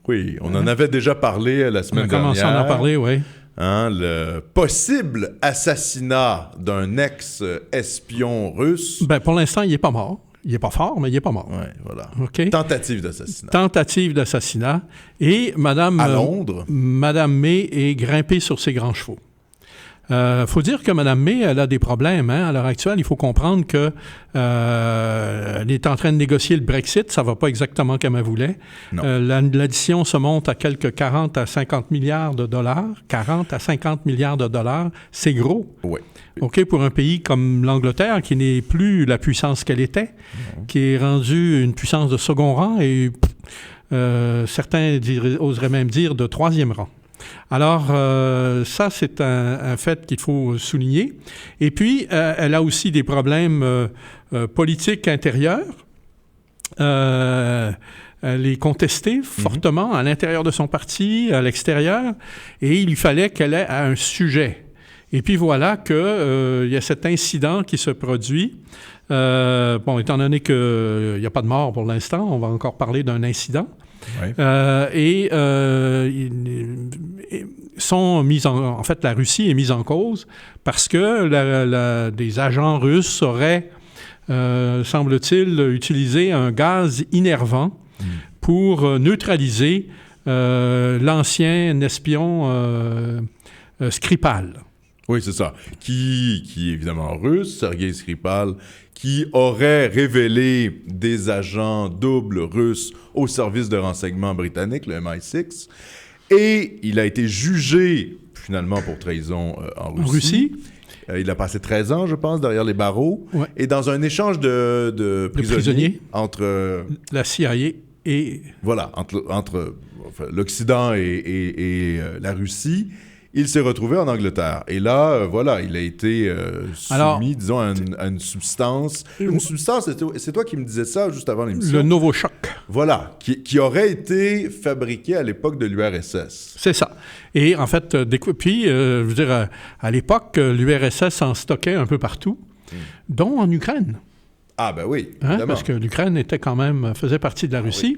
Oui, on en avait déjà parlé la semaine dernière. On a commencé à en parler, oui. Hein, le possible assassinat d'un ex-espion russe. Ben, pour l'instant, il n'est pas mort. Il n'est pas fort, mais il n'est pas mort. Oui, voilà. OK? Tentative d'assassinat. Tentative d'assassinat. Et Madame À Londres. Madame May est grimpée sur ses grands chevaux. Faut dire que Mme May, elle a des problèmes. Hein? À l'heure actuelle, il faut comprendre qu'elle est en train de négocier le Brexit. Ça ne va pas exactement comme elle voulait. L'addition se monte à quelques 40 à 50 milliards de dollars. 40 à 50 milliards de dollars, c'est gros. Oui. OK, pour un pays comme l'Angleterre, qui n'est plus la puissance qu'elle était, qui est rendue une puissance de second rang et certains oseraient même dire de troisième rang. Alors, ça, c'est un fait qu'il faut souligner. Et puis, elle a aussi des problèmes politiques intérieurs. les contester fortement à l'intérieur de son parti, à l'extérieur, et il lui fallait qu'elle ait un sujet. Et puis voilà qu'il y a cet incident qui se produit. Étant donné qu'il n'y a pas de mort pour l'instant, on va encore parler d'un incident. Ouais. En fait, la Russie est mise en cause parce que des agents russes auraient, semble-t-il, utilisé un gaz innervant pour neutraliser l'ancien espion Skripal. Oui, c'est ça. Qui est évidemment russe, Sergei Skripal, qui aurait révélé des agents doubles russes au service de renseignement britannique, le MI6, et il a été jugé finalement pour trahison en Russie. Il a passé 13 ans, je pense, derrière les barreaux. Ouais. Et dans un échange de prisonniers entre... la CIA et... Voilà, entre l'Occident et la Russie, il s'est retrouvé en Angleterre. Et là, il a été soumis, disons, à une substance. Une substance, c'est toi qui me disais ça juste avant l'émission. Le Novochok. Voilà, qui aurait été fabriqué à l'époque de l'URSS. C'est ça. Et en fait, je veux dire, à l'époque, l'URSS en stockait un peu partout, dont en Ukraine. Ah ben oui, évidemment. Parce que l'Ukraine faisait partie de la Russie.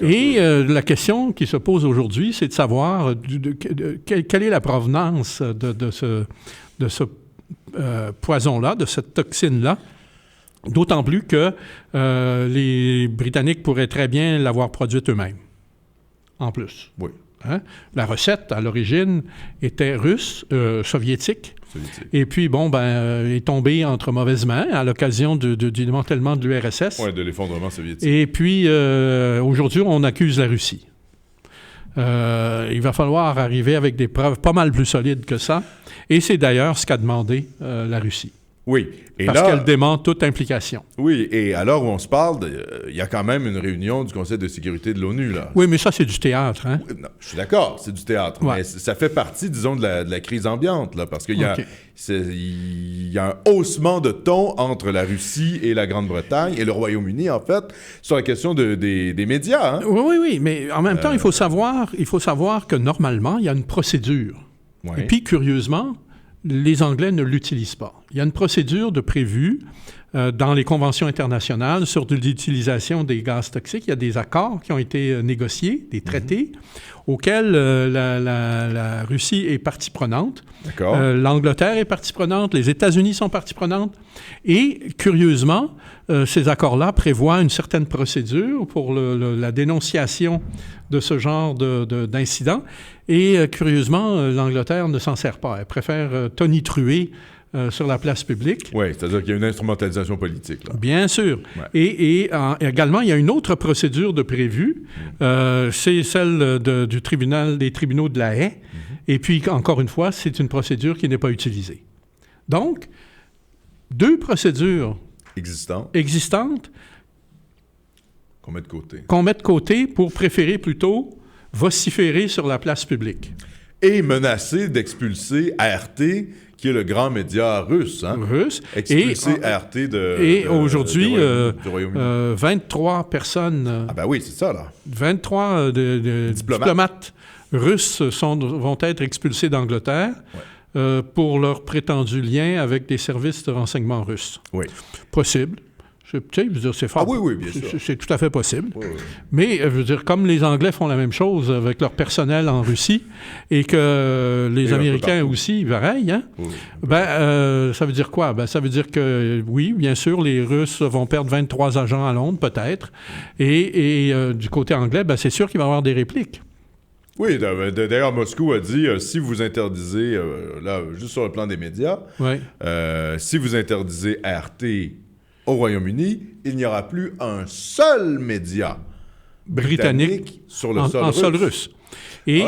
Oui. Et la question qui se pose aujourd'hui, c'est de savoir quelle est la provenance de ce poison-là, de cette toxine-là. D'autant plus que les Britanniques pourraient très bien l'avoir produite eux-mêmes, en plus. Oui. Hein? La recette, à l'origine, était russe, soviétique. Et puis, est tombée entre mauvaises mains à l'occasion du démantèlement de l'URSS. Oui, de l'effondrement soviétique. Et puis, aujourd'hui, on accuse la Russie. Il va falloir arriver avec des preuves pas mal plus solides que ça. Et c'est d'ailleurs ce qu'a demandé la Russie. Oui. Et parce là, qu'elle dément toute implication. Oui, et à l'heure où on se parle, il y a quand même une réunion du Conseil de sécurité de l'ONU, là. Oui, mais ça, c'est du théâtre, hein? Non, je suis d'accord, c'est du théâtre, mais ça fait partie, disons, de la crise ambiante, là, parce qu'il y a un haussement de ton entre la Russie et la Grande-Bretagne, et le Royaume-Uni, en fait, sur la question des médias, hein? Oui, mais en même temps, il faut savoir que normalement, il y a une procédure. Ouais. Et puis, curieusement, les Anglais ne l'utilisent pas. Il y a une procédure prévue dans les conventions internationales sur l'utilisation des gaz toxiques. Il y a des accords qui ont été négociés, des traités, auxquels la Russie est partie prenante. D'accord. L'Angleterre est partie prenante, les États-Unis sont partie prenante. Et curieusement, ces accords-là prévoient une certaine procédure pour la dénonciation de ce genre d'incident. Et curieusement, l'Angleterre ne s'en sert pas. Elle préfère tonitruer sur la place publique. Oui, c'est-à-dire qu'il y a une instrumentalisation politique, là. Bien sûr. Ouais. Et également, il y a une autre procédure prévue. C'est celle des tribunaux de la Haye. Et puis, encore une fois, c'est une procédure qui n'est pas utilisée. Donc, deux procédures existantes qu'on met de côté pour préférer plutôt vociférer sur la place publique. Et menacer d'expulser ART, qui est le grand média russe. Hein? Russe. Expulser ART aujourd'hui, du Royaume-Uni. 23 personnes... Ah ben oui, c'est ça, là. 23 diplomates russes vont être expulsés d'Angleterre pour leur prétendu lien avec des services de renseignement russes. Oui. Possible. C'est fort. Ah oui, bien sûr. C'est tout à fait possible. Oui. Mais, je veux dire, comme les Anglais font la même chose avec leur personnel en Russie et que les Américains aussi, pareil, hein? Oui. Ça veut dire quoi? Ça veut dire que, oui, bien sûr, les Russes vont perdre 23 agents à Londres, peut-être. Et du côté anglais, c'est sûr qu'il va y avoir des répliques. Oui, d'ailleurs, Moscou a dit, si vous interdisez, là, juste sur le plan des médias, si vous interdisez ART au Royaume-Uni, il n'y aura plus un seul média britannique sur le sol russe. Et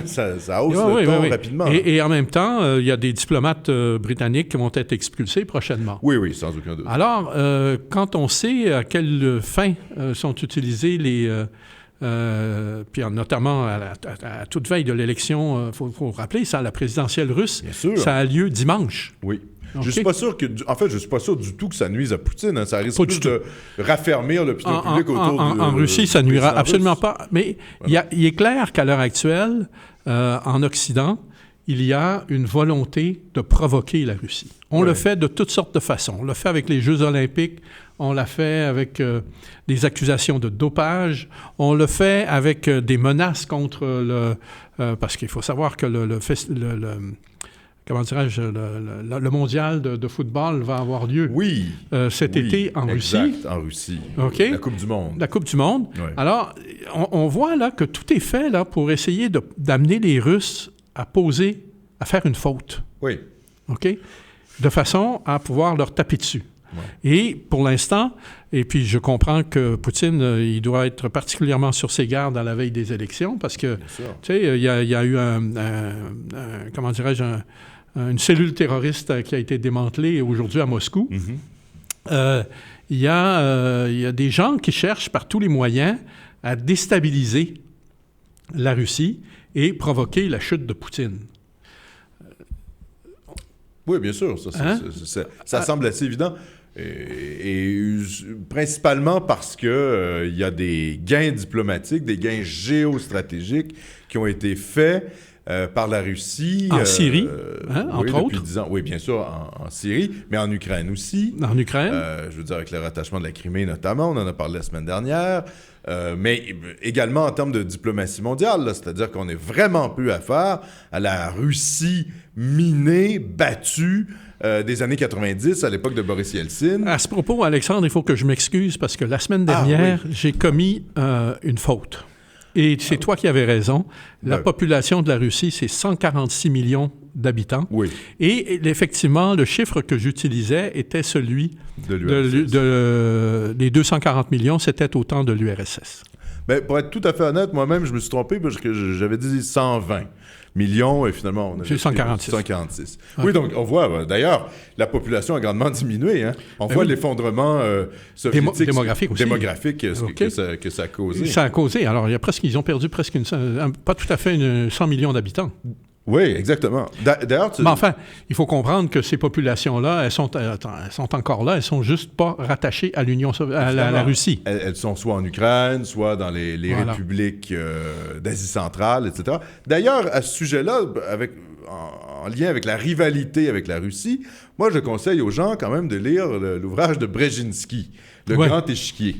ça hausse le ton rapidement. Et en même temps, il y a des diplomates britanniques qui vont être expulsés prochainement. Oui, sans aucun doute. Alors, quand on sait à quelle fin sont utilisés puis notamment à toute veille de l'élection, il faut rappeler ça, la présidentielle russe, ça a lieu dimanche. Oui. OK. Je suis pas sûr je suis pas sûr du tout que ça nuise à Poutine. Hein. Ça risque Pas plus du de raffermir l'opinion publique autour en Russie, ça nuira absolument pas. Mais Voilà. il est clair qu'à l'heure actuelle, en Occident, il y a une volonté de provoquer la Russie. On le fait de toutes sortes de façons. On le fait avec les Jeux olympiques, on l'a fait avec des accusations de dopage, on le fait avec des menaces contre parce qu'il faut savoir que comment dirais-je, le mondial de football va avoir lieu cet été en Russie. Exact, en Russie. OK. La Coupe du Monde. La Coupe du Monde. Ouais. Alors, on voit là que tout est fait là, pour essayer d'amener les Russes à faire une faute. Oui. OK? De façon à pouvoir leur taper dessus. Ouais. Et pour l'instant, et puis je comprends que Poutine, il doit être particulièrement sur ses gardes à la veille des élections parce que, tu sais, il y a eu comment dirais-je, une cellule terroriste qui a été démantelée aujourd'hui à Moscou. Mm-hmm. Il y a des gens qui cherchent par tous les moyens à déstabiliser la Russie et provoquer la chute de Poutine. Oui, bien sûr. Ça semble assez évident. Et principalement parce que il y a des gains diplomatiques, des gains géostratégiques qui ont été faits par la Russie. En Syrie, entre autres. Depuis 10 ans. Oui, bien sûr, en Syrie, mais en Ukraine aussi. En Ukraine. Je veux dire, avec le rattachement de la Crimée notamment, on en a parlé la semaine dernière. Mais également en termes de diplomatie mondiale, là, c'est-à-dire qu'on est vraiment peu à faire à la Russie minée, battue des années 90, à l'époque de Boris Yeltsin. À ce propos, Alexandre, il faut que je m'excuse parce que la semaine dernière, j'ai commis une faute. Et c'est toi qui avais raison. La population de la Russie, c'est 146 millions d'habitants. Oui. Et effectivement, le chiffre que j'utilisais était celui des 240 millions, c'était au temps de l'URSS. Bien, pour être tout à fait honnête, moi-même, je me suis trompé parce que j'avais dit 120 millions et finalement, on a C'est 146. 146. Okay. Oui, donc on voit, d'ailleurs, la population a grandement diminué. Hein? On voit l'effondrement soviétique, démographique aussi. Démographique que ça a causé. Ça a causé. Alors, ils ont perdu presque pas tout à fait 100 millions d'habitants. Oui, exactement. D'ailleurs, Mais enfin, il faut comprendre que ces populations-là, elles sont encore là, elles sont juste pas rattachées à la Russie. Elles sont soit en Ukraine, soit dans les républiques d'Asie centrale, etc. D'ailleurs, à ce sujet-là, en lien avec la rivalité avec la Russie, moi, je conseille aux gens quand même de lire l'ouvrage de Brzezinski, Le Grand Échiquier,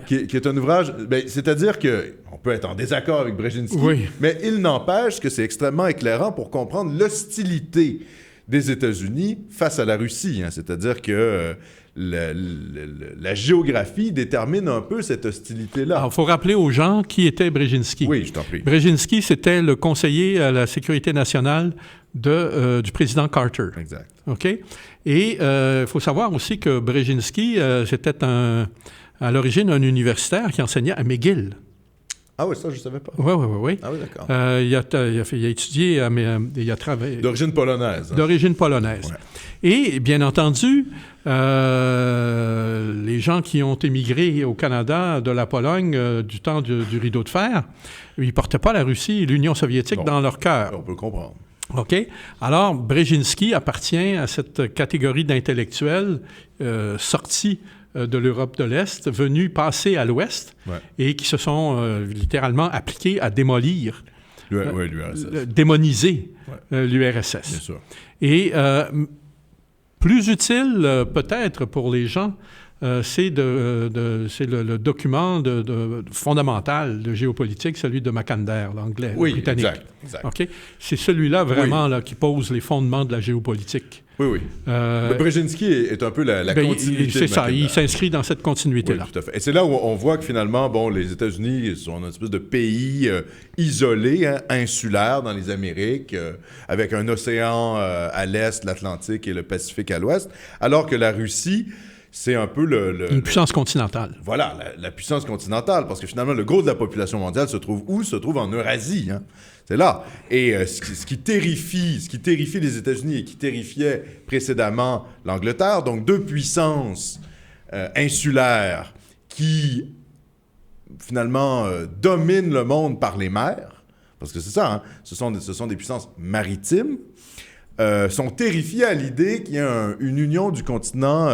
qui est un ouvrage... c'est-à-dire qu'on peut être en désaccord avec Brzezinski, mais il n'empêche que c'est extrêmement éclairant pour comprendre l'hostilité des États-Unis face à la Russie. Hein. C'est-à-dire que la géographie détermine un peu cette hostilité-là. Alors, il faut rappeler aux gens qui était Brzezinski. Oui, je t'en prie. Brzezinski, c'était le conseiller à la sécurité nationale du président Carter. Exact. OK? Et il faut savoir aussi que Brzezinski, c'était à l'origine un universitaire qui enseignait à McGill. Ah oui, ça, je ne savais pas. Oui. Ah oui, d'accord. Il a étudié, il a travaillé... D'origine polonaise. Hein. D'origine polonaise. Ouais. Et, bien entendu, les gens qui ont émigré au Canada de la Pologne du temps du rideau de fer, ils ne portaient pas la Russie et l'Union soviétique dans leur cœur. On peut comprendre. OK? Alors, Brzezinski appartient à cette catégorie d'intellectuels sortis de l'Europe de l'Est, venus passer à l'Ouest et qui se sont littéralement appliqués à démolir, l'URSS. Démoniser l'URSS. Bien sûr. Et plus utile peut-être pour les gens, c'est le document fondamental de géopolitique, celui de Mackinder, l'anglais, britannique. Exact. Okay? C'est celui-là vraiment là, qui pose les fondements de la géopolitique. Oui. Mais Brzezinski est un peu la continuité. C'est ça, il s'inscrit dans cette continuité-là. Oui, tout à fait. Et c'est là où on voit que finalement, les États-Unis sont une espèce de pays isolé, insulaire dans les Amériques, avec un océan à l'est, l'Atlantique et le Pacifique à l'ouest, alors que la Russie, c'est un peu une puissance continentale. Voilà, la puissance continentale, parce que finalement, le gros de la population mondiale se trouve où? Se trouve en Eurasie, hein? C'est là. Et ce qui terrifie les États-Unis et qui terrifiait précédemment l'Angleterre, donc deux puissances insulaires qui, finalement, dominent le monde par les mers, parce que c'est ça, hein? Ce sont des puissances maritimes, sont terrifiés à l'idée qu'il y ait une union du continent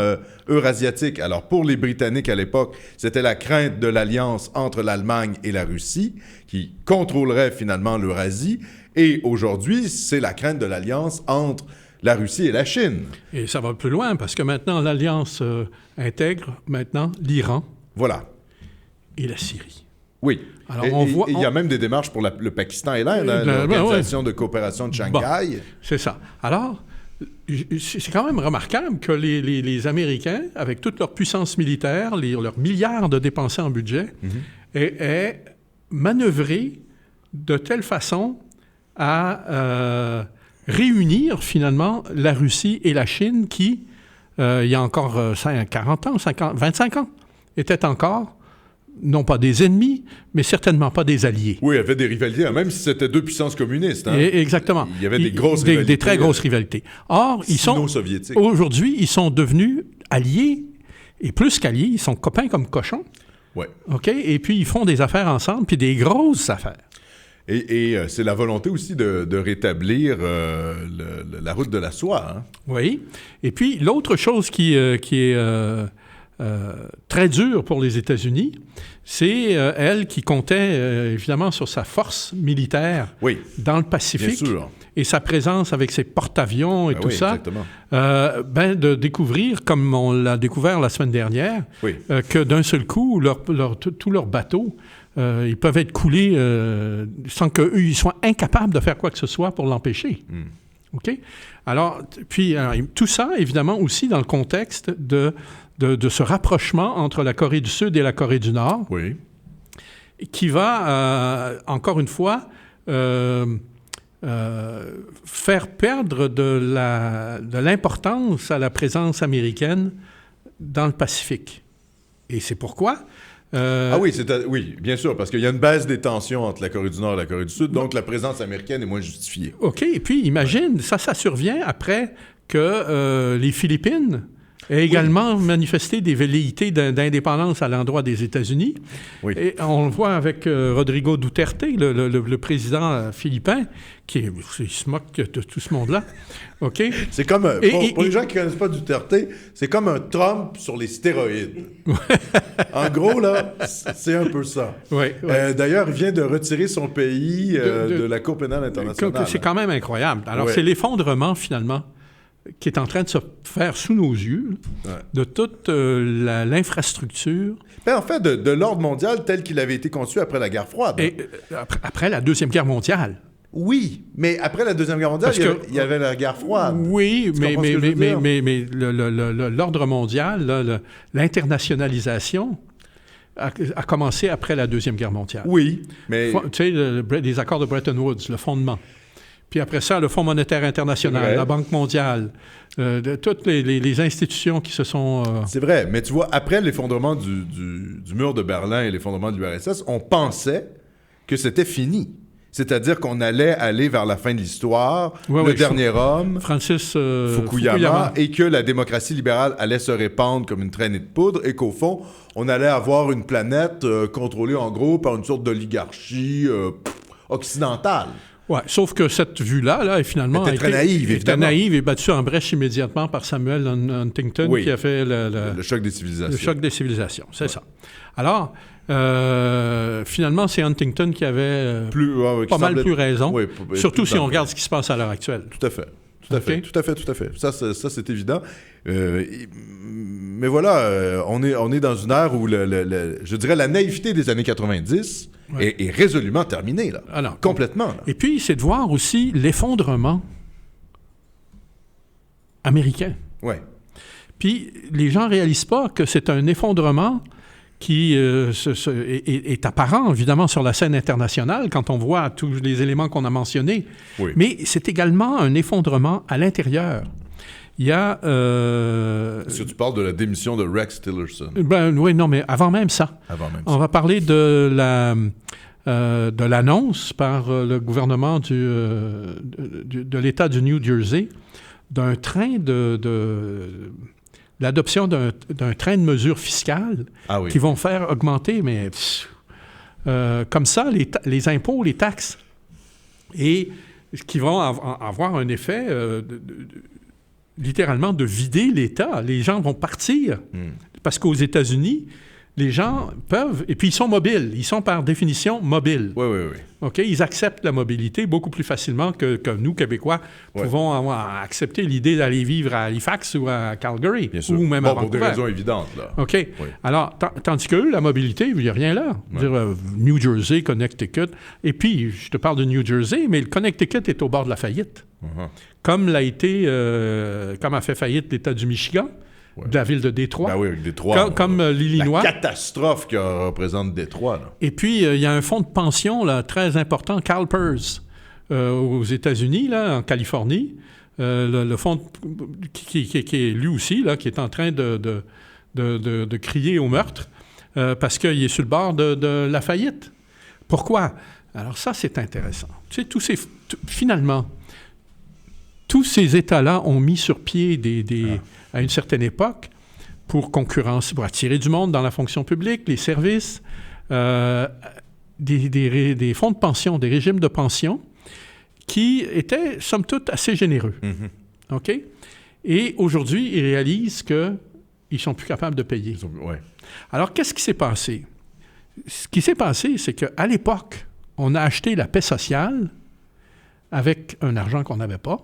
eurasiatique. Alors, pour les Britanniques à l'époque, c'était la crainte de l'alliance entre l'Allemagne et la Russie qui contrôlerait finalement l'Eurasie. Et aujourd'hui, c'est la crainte de l'alliance entre la Russie et la Chine. Et ça va plus loin, parce que maintenant, l'Alliance intègre maintenant l'Iran Voilà. et la Syrie. Oui. Alors, il y a même des démarches pour le Pakistan et l'Inde, l'Organisation de coopération de Shanghai. Bon, c'est ça. Alors, c'est quand même remarquable que les Américains, avec toute leur puissance militaire, leurs milliards de dépensés en budget, aient manœuvré de telle façon à réunir finalement la Russie et la Chine qui, il y a encore 40 ans, 25 ans, étaient encore non pas des ennemis, mais certainement pas des alliés. Oui, il y avait des rivalités, même si c'était deux puissances communistes. Hein? Exactement. Il y avait des grosses rivalités. Des très grosses rivalités. Or, aujourd'hui, ils sont devenus alliés, et plus qu'alliés, ils sont copains comme cochons. Oui. OK? Et puis, ils font des affaires ensemble, puis des grosses affaires. Et c'est la volonté aussi de rétablir la route de la soie. Hein? Oui. Et puis, l'autre chose qui est très dure pour les États-Unis, c'est elle qui comptait évidemment sur sa force militaire dans le Pacifique et sa présence avec ses porte-avions et tout ça, de découvrir, comme on l'a découvert la semaine dernière, que d'un seul coup, tous leurs bateaux, ils peuvent être coulés sans qu'eux, ils soient incapables de faire quoi que ce soit pour l'empêcher. OK? Alors, puis, tout ça, évidemment, aussi dans le contexte de ce rapprochement entre la Corée du Sud et la Corée du Nord, qui va, encore une fois, faire perdre de l'importance à la présence américaine dans le Pacifique. Et c'est pourquoi... oui, bien sûr, parce qu'il y a une baisse des tensions entre la Corée du Nord et la Corée du Sud, donc la présence américaine est moins justifiée. OK, et puis imagine, ça survient après que les Philippines aient également manifesté des velléités d'indépendance à l'endroit des États-Unis. Oui. Et on le voit avec Rodrigo Duterte, le président philippin, il se moque de tout ce monde-là. OK? C'est comme, pour les gens qui ne connaissent pas Duterte, c'est comme un Trump sur les stéroïdes. En gros, là, c'est un peu ça. D'ailleurs, il vient de retirer son pays de la Cour pénale internationale. C'est quand même incroyable. Alors, c'est l'effondrement, finalement, qui est en train de se faire sous nos yeux, de toute l'infrastructure. En fait, de l'ordre mondial tel qu'il avait été conçu après la guerre froide. Et, après la Deuxième Guerre mondiale. Oui, mais après la Deuxième Guerre mondiale, il y avait la guerre froide. Oui, mais l'ordre mondial, l'internationalisation a commencé après la Deuxième Guerre mondiale. Oui, mais... Tu sais, les accords de Bretton Woods, le fondement. Puis après ça, le Fonds monétaire international, la Banque mondiale, toutes les institutions qui se sont... C'est vrai, mais tu vois, après l'effondrement du mur de Berlin et l'effondrement de l'URSS, on pensait que c'était fini. C'est-à-dire qu'on allait aller vers la fin de l'histoire, le dernier homme, Francis Fukuyama, et que la démocratie libérale allait se répandre comme une traînée de poudre, et qu'au fond, on allait avoir une planète contrôlée en gros par une sorte d'oligarchie occidentale. Oui, sauf que cette vue-là, finalement... était très naïve, évidemment. Était naïve et battue en brèche immédiatement par Samuel Huntington, qui a fait le choc des civilisations. Le choc des civilisations, c'est ça. Alors, finalement, c'est Huntington qui avait pas mal plus raison, surtout si on regarde ce qui se passe à l'heure actuelle. Tout à fait. Tout à fait. Ça, c'est évident. Mais voilà, on est dans une ère où, je dirais, la naïveté des années 90 est résolument terminée, là. Alors, complètement. Là. Et puis, c'est de voir aussi l'effondrement américain. Oui. Puis, les gens ne réalisent pas que c'est un effondrement qui est apparent, évidemment, sur la scène internationale, quand on voit tous les éléments qu'on a mentionnés. Oui. Mais c'est également un effondrement à l'intérieur. Il y a... Est-ce que tu parles de la démission de Rex Tillerson? Oui, non, mais avant même ça. On va parler de l'annonce par le gouvernement de l'État du New Jersey d'un train l'adoption d'un train de mesures fiscales qui vont faire augmenter, comme ça, les impôts, les taxes. Et qui vont avoir un effet littéralement de vider l'État. Les gens vont partir parce qu'aux États-Unis, les gens peuvent, et puis ils sont mobiles, ils sont par définition mobiles. Oui. OK? Ils acceptent la mobilité beaucoup plus facilement que nous, Québécois, pouvons accepter l'idée d'aller vivre à Halifax ou à Calgary, Bien sûr. ou même à pour Vancouver. des raisons évidentes, là. OK. Oui. Alors, tandis que eux, la mobilité, il n'y a rien là. Je veux dire, New Jersey, Connecticut. Et puis, je te parle de New Jersey, mais le Connecticut est au bord de la faillite. Comme a fait faillite l'État du Michigan, de la ville de Détroit. Ben oui, avec Détroit. Comme l'Illinois. La catastrophe que représente Détroit, là. Et puis, il y a un fonds de pension là, très important, CalPERS, aux États-Unis, là, en Californie. Le fonds qui est lui aussi, là, qui est en train de crier au meurtre parce qu'il est sur le bord de la faillite. Pourquoi? Alors ça, c'est intéressant. Tu sais, finalement, tous ces États-là ont mis sur pied à une certaine époque pour attirer du monde dans la fonction publique, les services, des fonds de pension, des régimes de pension qui étaient, somme toute, assez généreux. OK? Et aujourd'hui, ils réalisent qu'ils ne sont plus capables de payer. Alors, qu'est-ce qui s'est passé? Ce qui s'est passé, c'est qu'à l'époque, on a acheté la paix sociale avec un argent qu'on n'avait pas,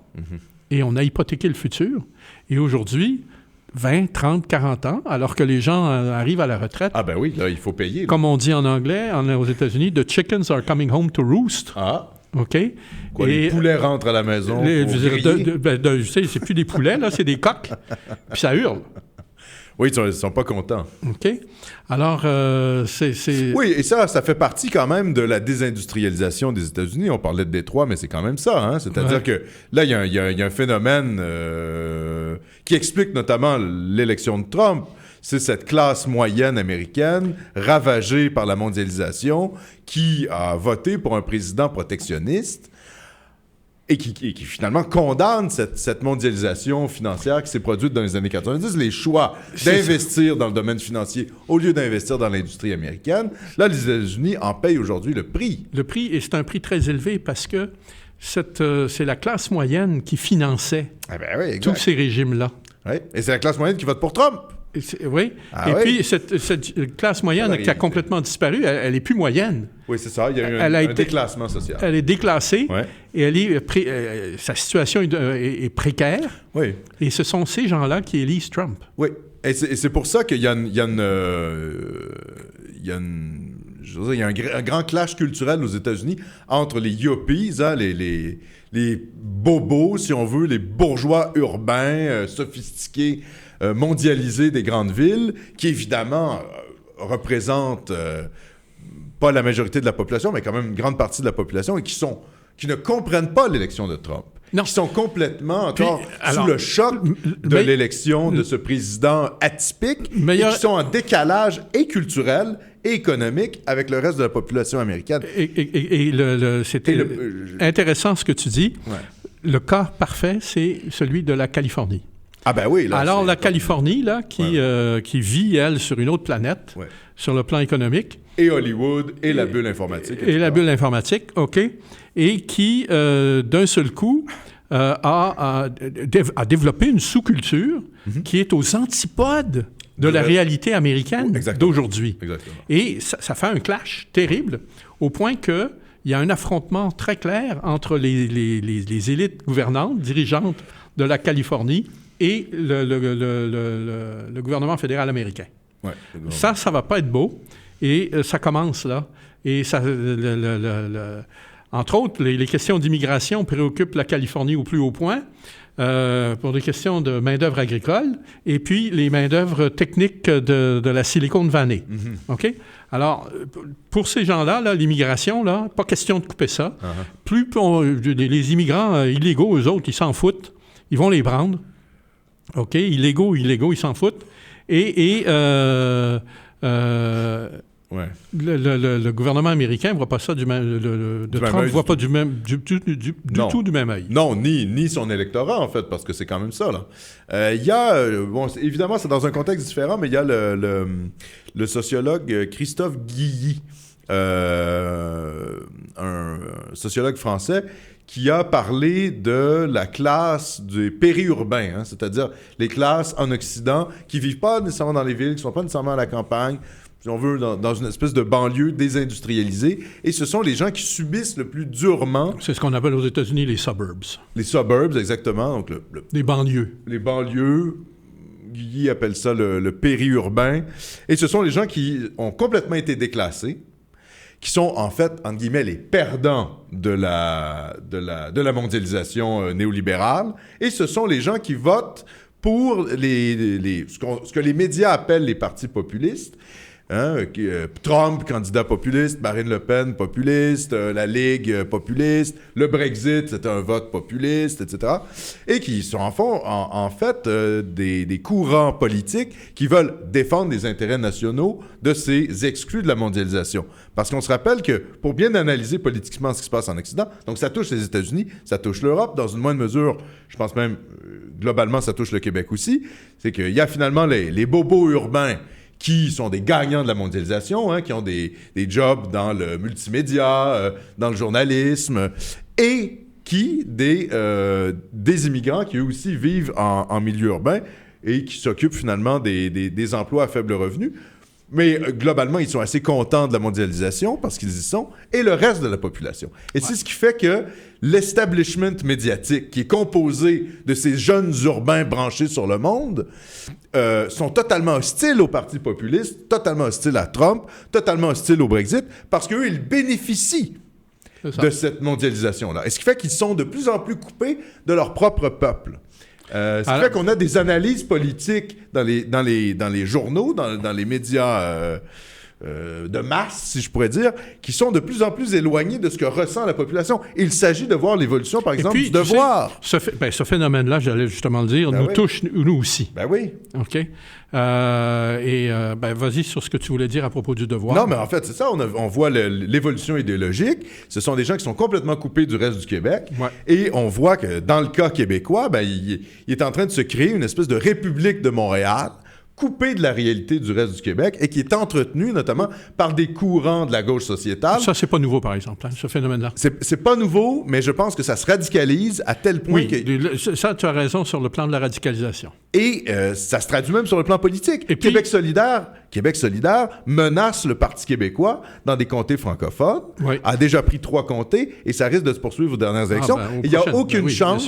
et on a hypothéqué le futur. Et aujourd'hui, 20, 30, 40 ans, alors que les gens arrivent à la retraite. Ah ben oui, là, il faut payer. Là. Comme on dit en anglais, aux États-Unis, « The chickens are coming home to roost ». Ah. OK? Quoi, les poulets rentrent à la maison pour je sais, c'est plus des poulets, là, c'est des coqs. Puis ça hurle. Oui, ils ne sont pas contents. OK? Alors, c'est... Oui, et ça fait partie quand même de la désindustrialisation des États-Unis. On parlait de Détroit, mais c'est quand même ça. Hein? C'est-à-dire que là, il y a un phénomène qui explique notamment l'élection de Trump. C'est cette classe moyenne américaine ravagée par la mondialisation qui a voté pour un président protectionniste et qui finalement condamne cette mondialisation financière qui s'est produite dans les années 90, les choix d'investir dans le domaine financier au lieu d'investir dans l'industrie américaine. Là, les États-Unis en payent aujourd'hui le prix. Le prix, et c'est un prix très élevé parce que c'est la classe moyenne qui finançait tous ces régimes-là. Oui, et c'est la classe moyenne qui vote pour Trump. Oui. Puis, cette classe moyenne qui a complètement disparu, elle n'est plus moyenne. Oui, c'est ça. Il y a eu un déclassement social. Elle est déclassée et sa situation est précaire. Oui. Et ce sont ces gens-là qui élisent Trump. Oui. Et c'est pour ça qu'il y a un grand clash culturel aux États-Unis entre les yuppies, hein, les bobos, si on veut, les bourgeois urbains, sophistiqués, mondialisés des grandes villes, qui évidemment représentent pas la majorité de la population, mais quand même une grande partie de la population, et qui ne comprennent pas l'élection de Trump. Non. Qui sont complètement encore sous le choc de l'élection de ce président atypique, et qui sont en décalage et culturel et économique avec le reste de la population américaine. C'était intéressant ce que tu dis. Ouais. Le cas parfait, c'est celui de la Californie. Ah ben oui. Là, alors, la Californie, là, qui vit, elle, sur une autre planète, sur le plan économique. Et Hollywood, et la bulle informatique. Et la bulle informatique, OK. Et qui, d'un seul coup, a développé une sous-culture qui est aux antipodes de la réalité américaine d'aujourd'hui. Exactement. Et ça fait un clash terrible, au point qu'il y a un affrontement très clair entre les élites gouvernantes, dirigeantes de la Californie et le gouvernement fédéral américain. Ouais, ça ne va pas être beau. Et ça commence là. Et ça, entre autres, les questions d'immigration préoccupent la Californie au plus haut point pour des questions de main-d'œuvre agricole et puis les main-d'œuvre techniques de la Silicon Valley. OK? Alors, pour ces gens-là, là, l'immigration, là, pas question de couper ça. Plus les immigrants illégaux, eux autres, ils s'en foutent. Ils vont les prendre. OK? Illégaux, ils s'en foutent. Le gouvernement américain ne voit pas ça du même... Trump ne voit pas du tout du même œil. Non, ni son électorat, en fait, parce que c'est quand même ça, là. Il y a... évidemment, c'est dans un contexte différent, mais il y a le sociologue Christophe Guilly un sociologue français, qui a parlé de la classe des périurbains, c'est-à-dire les classes en Occident qui ne vivent pas nécessairement dans les villes, qui ne sont pas nécessairement à la campagne, si on veut, dans une espèce de banlieue désindustrialisée. Et ce sont les gens qui subissent le plus durement... C'est ce qu'on appelle aux États-Unis les suburbs. Les suburbs, exactement. Donc les banlieues. Les banlieues, Guy appelle ça le périurbain. Et ce sont les gens qui ont complètement été déclassés, qui sont en fait, entre guillemets, les perdants de la mondialisation néolibérale. Et ce sont les gens qui votent pour ce que les médias appellent les partis populistes. Trump, candidat populiste, Marine Le Pen, populiste, la Ligue populiste, le Brexit, c'était un vote populiste, etc. Et qui sont en fait des courants politiques qui veulent défendre les intérêts nationaux de ces exclus de la mondialisation. Parce qu'on se rappelle que pour bien analyser politiquement ce qui se passe en Occident, donc ça touche les États-Unis, ça touche l'Europe, dans une moindre mesure, je pense même globalement ça touche le Québec aussi, c'est qu'il y a finalement les bobos urbains qui sont des gagnants de la mondialisation, qui ont des jobs dans le multimédia, dans le journalisme, et des immigrants qui eux aussi vivent en milieu urbain et qui s'occupent finalement des emplois à faible revenu. Mais globalement, ils sont assez contents de la mondialisation parce qu'ils y sont, et le reste de la population. Et c'est ce qui fait que l'establishment médiatique, qui est composé de ces jeunes urbains branchés sur le monde, sont totalement hostiles au Parti populiste, totalement hostiles à Trump, totalement hostiles au Brexit, parce qu'eux, ils bénéficient de cette mondialisation-là. Et ce qui fait qu'ils sont de plus en plus coupés de leur propre peuple. Ce qui fait qu'on a des analyses politiques dans les journaux, dans les médias de masse, si je pourrais dire, qui sont de plus en plus éloignés de ce que ressent la population. Il s'agit de voir l'évolution, par exemple, du devoir. Ce phénomène-là, j'allais justement le dire, nous touche nous aussi. Ben oui. OK. Vas-y sur ce que tu voulais dire à propos du devoir. Non, mais en fait, c'est ça. On voit l'évolution idéologique. Ce sont des gens qui sont complètement coupés du reste du Québec. Ouais. Et on voit que dans le cas québécois, il est en train de se créer une espèce de République de Montréal, coupée de la réalité du reste du Québec et qui est entretenue notamment par des courants de la gauche sociétale. Ça, c'est pas nouveau, par exemple, ce phénomène-là. C'est pas nouveau, mais je pense que ça se radicalise à tel point que... Ça, tu as raison sur le plan de la radicalisation. Et ça se traduit même sur le plan politique. Et puis, Québec solidaire menace le Parti québécois dans des comtés francophones, a déjà pris 3 comtés et ça risque de se poursuivre aux dernières élections. Il n'y a aucune chance.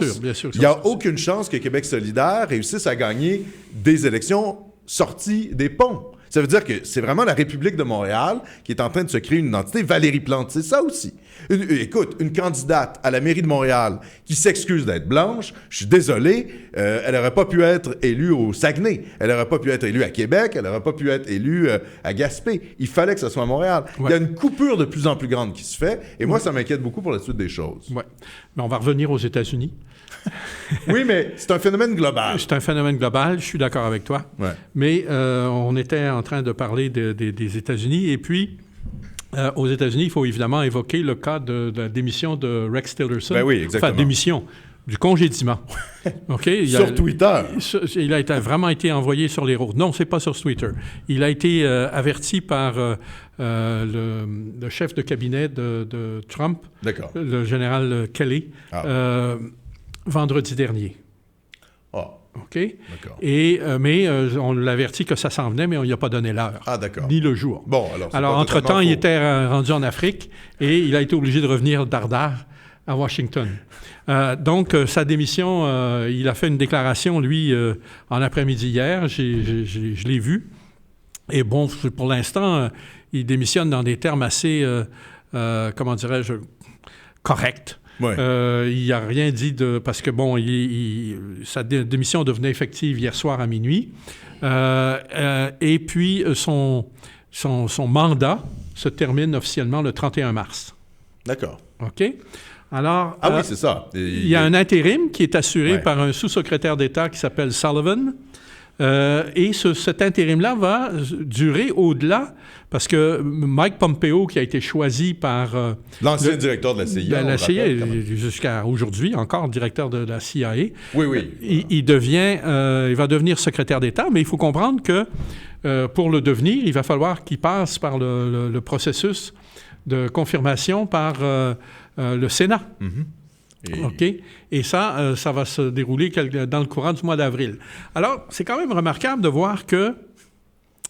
Il n'y a aucune chance que Québec solidaire réussisse à gagner des élections sorties des ponts. Ça veut dire que c'est vraiment la République de Montréal qui est en train de se créer une identité. Valérie Plante, c'est ça aussi. Une candidate à la mairie de Montréal qui s'excuse d'être blanche, je suis désolé, elle n'aurait pas pu être élue au Saguenay, elle n'aurait pas pu être élue à Québec, elle n'aurait pas pu être élue à Gaspé. Il fallait que ce soit à Montréal. Ouais. Il y a une coupure de plus en plus grande qui se fait, et moi, ça m'inquiète beaucoup pour la suite des choses. Oui, mais on va revenir aux États-Unis. Oui, mais c'est un phénomène global. C'est un phénomène global, je suis d'accord avec toi. Ouais. Mais on était en train de parler des États-Unis, et puis aux États-Unis, il faut évidemment évoquer le cas de la démission de Rex Tillerson. Ben oui, exactement. Enfin, démission, du congédiement. Okay? Sur Twitter. Il a vraiment été envoyé sur les routes. Non, c'est pas sur Twitter. Il a été averti par le chef de cabinet de Trump, le général Kelly, vendredi dernier. Ah. OK? D'accord. Mais on l'avertit que ça s'en venait, mais on lui a pas donné l'heure. Ah, d'accord. Ni le jour. Bon, alors entre-temps, il était rendu en Afrique et il a été obligé de revenir d'Ardar à Washington. Donc, sa démission, il a fait une déclaration, lui, en après-midi hier. Je l'ai vu. Et bon, pour l'instant, il démissionne dans des termes assez, comment dirais-je, corrects. Ouais. Il n'a rien dit de... Parce que, bon, sa démission devenait effective hier soir à minuit. Et puis, son mandat se termine officiellement le 31 mars. D'accord. OK? Alors... oui, c'est ça. Il y a un intérim qui est assuré par un sous-secrétaire d'État qui s'appelle Sullivan. Et cet intérim-là va durer au-delà, parce que Mike Pompeo, qui a été choisi par... l'ancien directeur de la CIA. La CIA, jusqu'à aujourd'hui, encore directeur de la CIA. Oui. Il va devenir secrétaire d'État, mais il faut comprendre que pour le devenir, il va falloir qu'il passe par le processus de confirmation par le Sénat. Et- OK? Et ça va se dérouler dans le courant du mois d'avril. Alors, c'est quand même remarquable de voir que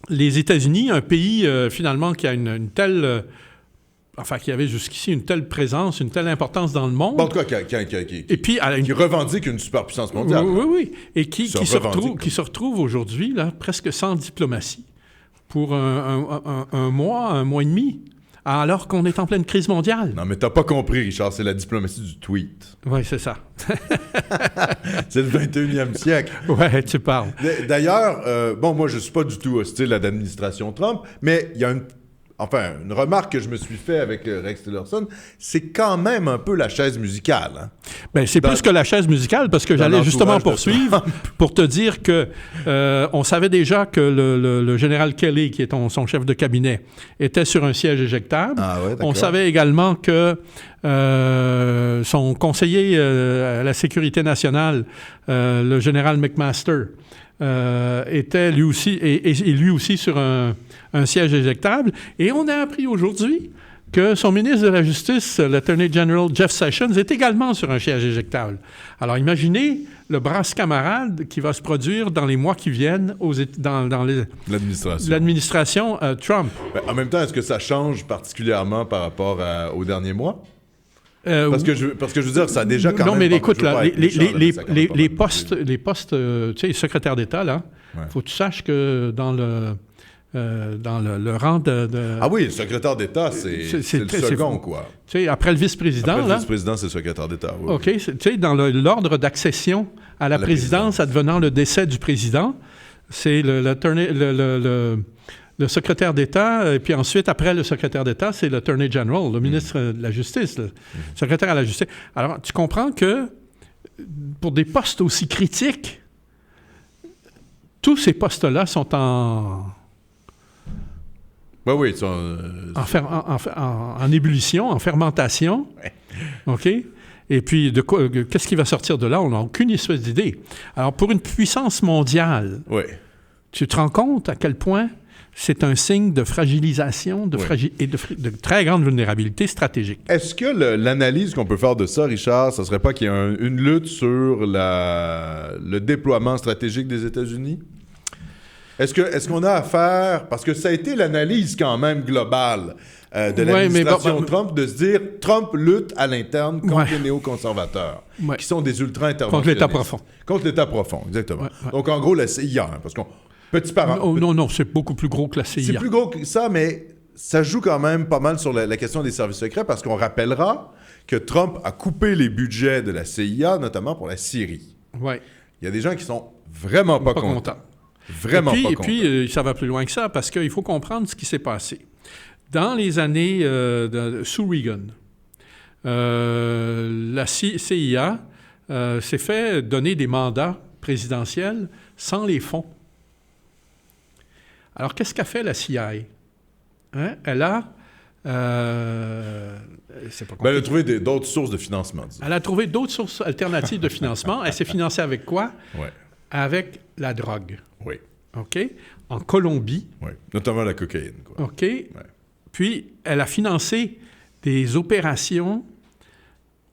les États-Unis, un pays finalement qui a une telle... qui avait jusqu'ici une telle présence, une telle importance dans le monde. Bon, en tout cas, Et puis, qui revendique une superpuissance mondiale. oui. Et qui Se se revendique. retrouve aujourd'hui, là, presque sans diplomatie, pour un mois et demi, alors qu'on est en pleine crise mondiale. Non, mais t'as pas compris, Richard, c'est la diplomatie du tweet. Oui, c'est ça. C'est le 21e siècle. Ouais, tu parles. D'ailleurs, moi, je suis pas du tout hostile à l'administration Trump, mais il y a une remarque que je me suis fait avec Rex Tillerson, c'est quand même un peu la chaise musicale. Hein? Ben, c'est plus que la chaise musicale, parce que j'allais justement l'entourage de poursuivre pour te dire que on savait déjà que le général Kelly, qui est son chef de cabinet, était sur un siège éjectable. Ah ouais, d'accord. On savait également que son conseiller à la sécurité nationale, le général McMaster, était lui aussi, et lui aussi sur un siège éjectable. Et on a appris aujourd'hui que son ministre de la Justice, l'Attorney General Jeff Sessions, est également sur un siège éjectable. Alors imaginez le brasse-camarade qui va se produire dans les mois qui viennent dans l'administration Trump. Ben, en même temps, est-ce que ça change particulièrement par rapport aux derniers mois? Parce que je veux dire, ça a déjà quand même... Non, mais écoute, je veux là, pas être méchant, là, mais ça a quand même pas les mal postes, tu sais, secrétaire d'État, là, faut que tu saches que dans le rang de... Ah oui, le secrétaire d'État, c'est le second, quoi. Tu sais, après le vice-président, Après là... le vice-président, c'est le secrétaire d'État, oui. OK, tu sais, dans l'ordre d'accession à la présidence advenant le décès du président, c'est le secrétaire d'État, et puis ensuite, après le secrétaire d'État, c'est l'Attorney General, le ministre de la Justice, le secrétaire à la Justice. Alors, tu comprends que pour des postes aussi critiques, tous ces postes-là sont en ébullition, en fermentation. OK? Et puis, qu'est-ce qui va sortir de là? On n'a aucune espèce d'idée. Alors, pour une puissance mondiale, tu te rends compte à quel point c'est un signe de fragilisation et de très grande vulnérabilité stratégique. Est-ce que l'analyse qu'on peut faire de ça, Richard, ça serait pas qu'il y a une lutte sur le déploiement stratégique des États-Unis? Est-ce qu'on a affaire... Parce que ça a été l'analyse quand même globale de l'administration Trump, de se dire Trump lutte à l'interne contre les néoconservateurs, qui sont des ultra-interventionnistes. Contre l'État profond. Contre l'État profond, exactement. Donc, en gros, la CIA, parce qu'on... Petit parent. Non, c'est beaucoup plus gros que la CIA. C'est plus gros que ça, mais ça joue quand même pas mal sur la question des services secrets, parce qu'on rappellera que Trump a coupé les budgets de la CIA, notamment pour la Syrie. Oui. Il y a des gens qui sont vraiment pas contents. Vraiment pas contents. Et puis, ça va plus loin que ça, parce qu'il faut comprendre ce qui s'est passé. Dans les années sous Reagan, la CIA s'est fait donner des mandats présidentiels sans les fonds. Alors, qu'est-ce qu'a fait la CIA? Hein? Elle a... c'est pas compliqué. Elle a trouvé d'autres sources de financement. Disons. Elle a trouvé d'autres sources alternatives de financement. Elle s'est financée avec quoi? Ouais. Avec la drogue. Oui. OK? En Colombie. Oui. Notamment la cocaïne. Quoi. OK? Ouais. Puis, elle a financé des opérations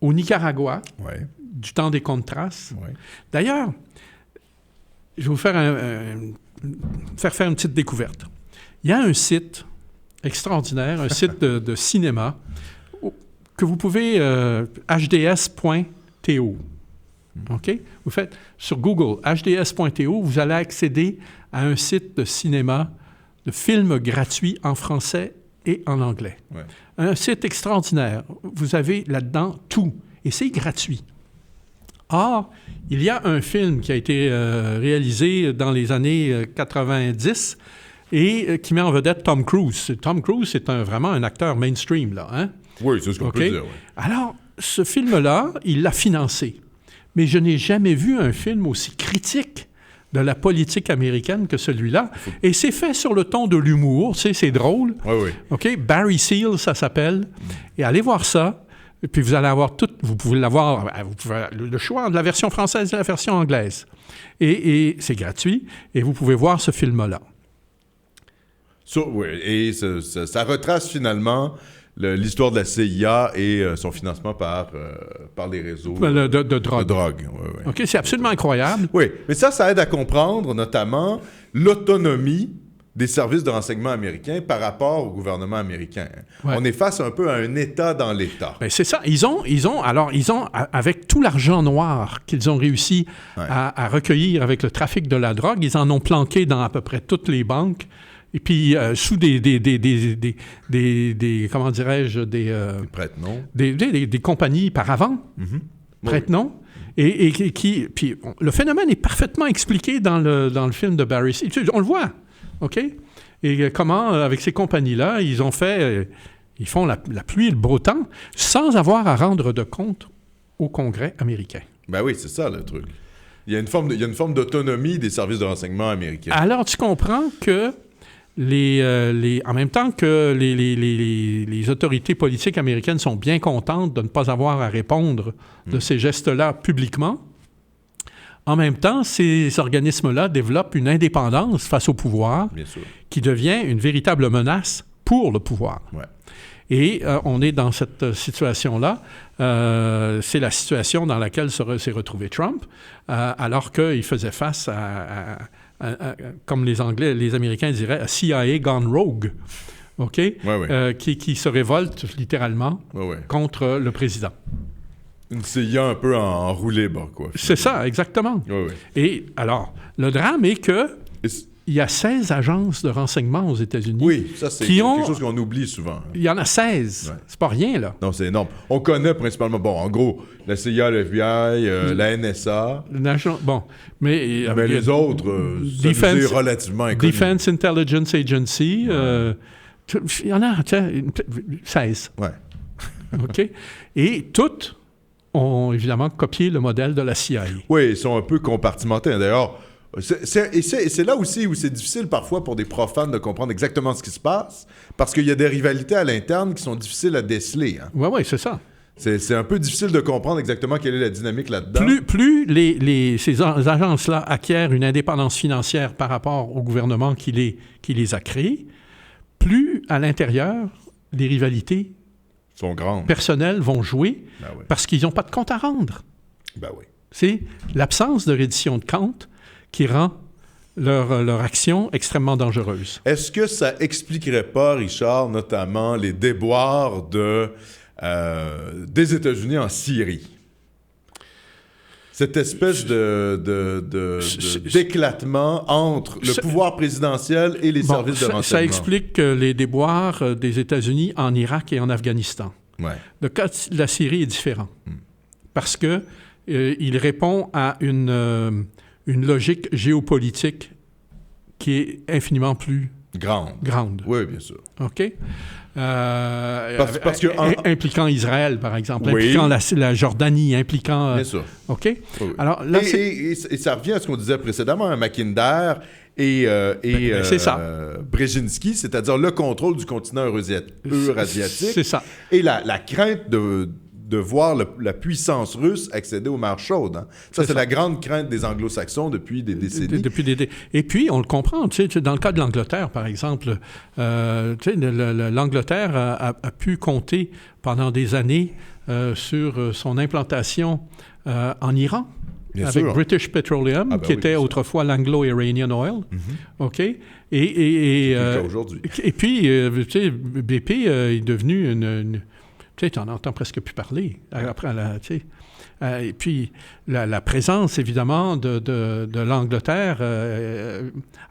au Nicaragua du temps des Contras. Ouais. D'ailleurs, je vais vous faire faire une petite découverte. Il y a un site extraordinaire, un site de cinéma que vous pouvez... hds.to. OK? Vous faites sur Google, hds.to, vous allez accéder à un site de cinéma, de films gratuits en français et en anglais. Ouais. Un site extraordinaire. Vous avez là-dedans tout. Et c'est gratuit. Or, il y a un film qui a été réalisé dans les années 90 et qui met en vedette Tom Cruise. Tom Cruise, c'est vraiment un acteur mainstream, là. Hein? Oui, c'est ce qu'on peut dire. Oui. Alors, ce film-là, il l'a financé. Mais je n'ai jamais vu un film aussi critique de la politique américaine que celui-là. Et c'est fait sur le ton de l'humour. Tu sais, c'est drôle. Oui, oui. OK? Barry Seal, ça s'appelle. Et allez voir ça. Et puis vous allez avoir tout, vous pouvez l'avoir, vous pouvez le choix de la version française et de la version anglaise. Et c'est gratuit, et vous pouvez voir ce film-là. Oui, et ça retrace finalement l'histoire de la CIA et son financement par les réseaux De drogue. de drogue. Ouais, ouais. OK, c'est absolument incroyable. Oui, mais ça aide à comprendre notamment l'autonomie des services de renseignement américains par rapport au gouvernement américain. Ouais. On est face un peu à un État dans l'État. Ben, c'est ça. Ils ont, avec tout l'argent noir qu'ils ont réussi à recueillir avec le trafic de la drogue, ils en ont planqué dans à peu près toutes les banques. Et puis, sous des comment dirais-je, des prête-noms. Des compagnies par avant, prête-noms. Et puis, le phénomène est parfaitement expliqué dans le film de Barry Seal. On le voit, OK? Et comment, avec ces compagnies-là, ils font la pluie et le beau temps sans avoir à rendre de compte au Congrès américain. Ben oui, c'est ça le truc. Il y a une forme d'autonomie des services de renseignement américains. Alors, tu comprends que en même temps que les autorités politiques américaines sont bien contentes de ne pas avoir à répondre de ces gestes-là publiquement, en même temps, ces organismes-là développent une indépendance face au pouvoir qui devient une véritable menace pour le pouvoir. Ouais. Et on est dans cette situation-là. C'est la situation dans laquelle s'est retrouvé Trump, alors qu'il faisait face à comme les Américains diraient, a CIA gone rogue, OK? Qui se révolte littéralement contre le président. Une CIA un peu en roue libre, quoi. C'est ça, exactement. Et alors, le drame est que il y a 16 agences de renseignement aux États-Unis. Oui, ça, c'est quelque chose qu'on oublie souvent. Il y en a 16. Ouais. C'est pas rien, là. Non, c'est énorme. On connaît principalement, en gros, la CIA, le FBI, la NSA. Mais les autres, c'est relativement inconnu. Defense Intelligence Agency, il y en a 16. Ouais. OK? Et toutes ont évidemment copié le modèle de la CIA. Oui, ils sont un peu compartimentés. D'ailleurs, c'est là aussi où c'est difficile parfois pour des profanes de comprendre exactement ce qui se passe, parce qu'il y a des rivalités à l'interne qui sont difficiles à déceler. Hein. Oui, c'est ça. C'est un peu difficile de comprendre exactement quelle est la dynamique là-dedans. Plus ces agences-là acquièrent une indépendance financière par rapport au gouvernement qui les a créées, plus à l'intérieur, les rivalités sont grandes. Personnelles vont jouer parce qu'ils n'ont pas de compte à rendre. Ben oui. C'est l'absence de reddition de compte qui rend leur action extrêmement dangereuse. Est-ce que ça expliquerait pas, Richard, notamment les déboires des États-Unis en Syrie? Cette espèce d'éclatement entre le pouvoir présidentiel et les services de renseignement. Ça explique les déboires des États-Unis en Irak et en Afghanistan. Ouais. Le cas de la Syrie est différent parce que il répond à une logique géopolitique qui est infiniment plus grande. Oui, bien sûr. OK? Parce que impliquant Israël, par exemple, impliquant la Jordanie, impliquant... Bien sûr. OK? Oui. Alors, là, et ça revient à ce qu'on disait précédemment, à Mackinder et Brzezinski, c'est-à-dire le contrôle du continent eurasiatique. C'est ça. Et la crainte de voir la puissance russe accéder aux mers chaudes. Hein. Ça, c'est la grande crainte des anglo-saxons depuis des décennies. Et puis, on le comprend. Tu sais, dans le cas de l'Angleterre, par exemple, l'Angleterre a pu compter pendant des années sur son implantation en Iran. Bien avec sûr. British Petroleum, qui était autrefois l'Anglo-Iranian Oil. OK? Et le cas aujourd'hui. Et puis, tu sais, BP est devenu une tu sais, tu n'en entends presque plus parler. Après, et puis, la présence, évidemment, de l'Angleterre,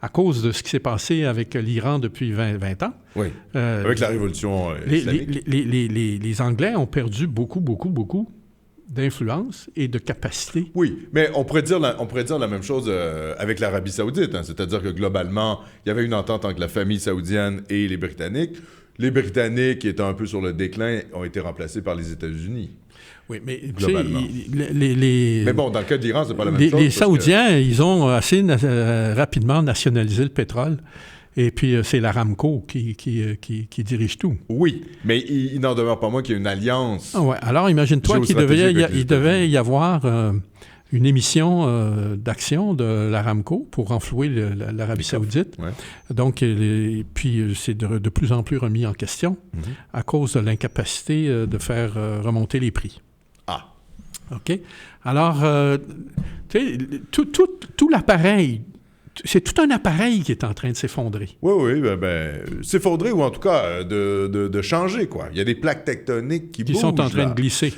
à cause de ce qui s'est passé avec l'Iran depuis 20 ans. Oui, avec la révolution islamique. Les Anglais ont perdu beaucoup d'influence et de capacité. Oui, mais on pourrait dire la même chose avec l'Arabie saoudite. Hein, c'est-à-dire que, globalement, il y avait une entente entre la famille saoudienne et les Britanniques. Les Britanniques, qui étaient un peu sur le déclin, ont été remplacés par les États-Unis. Oui, mais globalement. Mais bon, dans le cas de l'Iran, c'est pas la même chose. Les Saoudiens, ils ont assez rapidement nationalisé le pétrole. Et puis, c'est l'Aramco qui dirige tout. Oui, mais il n'en demeure pas moins qu'il y a une alliance. Ah ouais. Alors, imagine-toi qu'il devait y avoir une émission d'actions de l'Aramco pour renflouer l'Arabie Saoudite. Ouais. Donc, puis c'est de plus en plus remis en question à cause de l'incapacité de faire remonter les prix. Ah. OK? Alors, tu sais, tout l'appareil, c'est tout un appareil qui est en train de s'effondrer. Oui, s'effondrer ou en tout cas de changer, quoi. Il y a des plaques tectoniques qui bougent. Qui sont en train là. de glisser.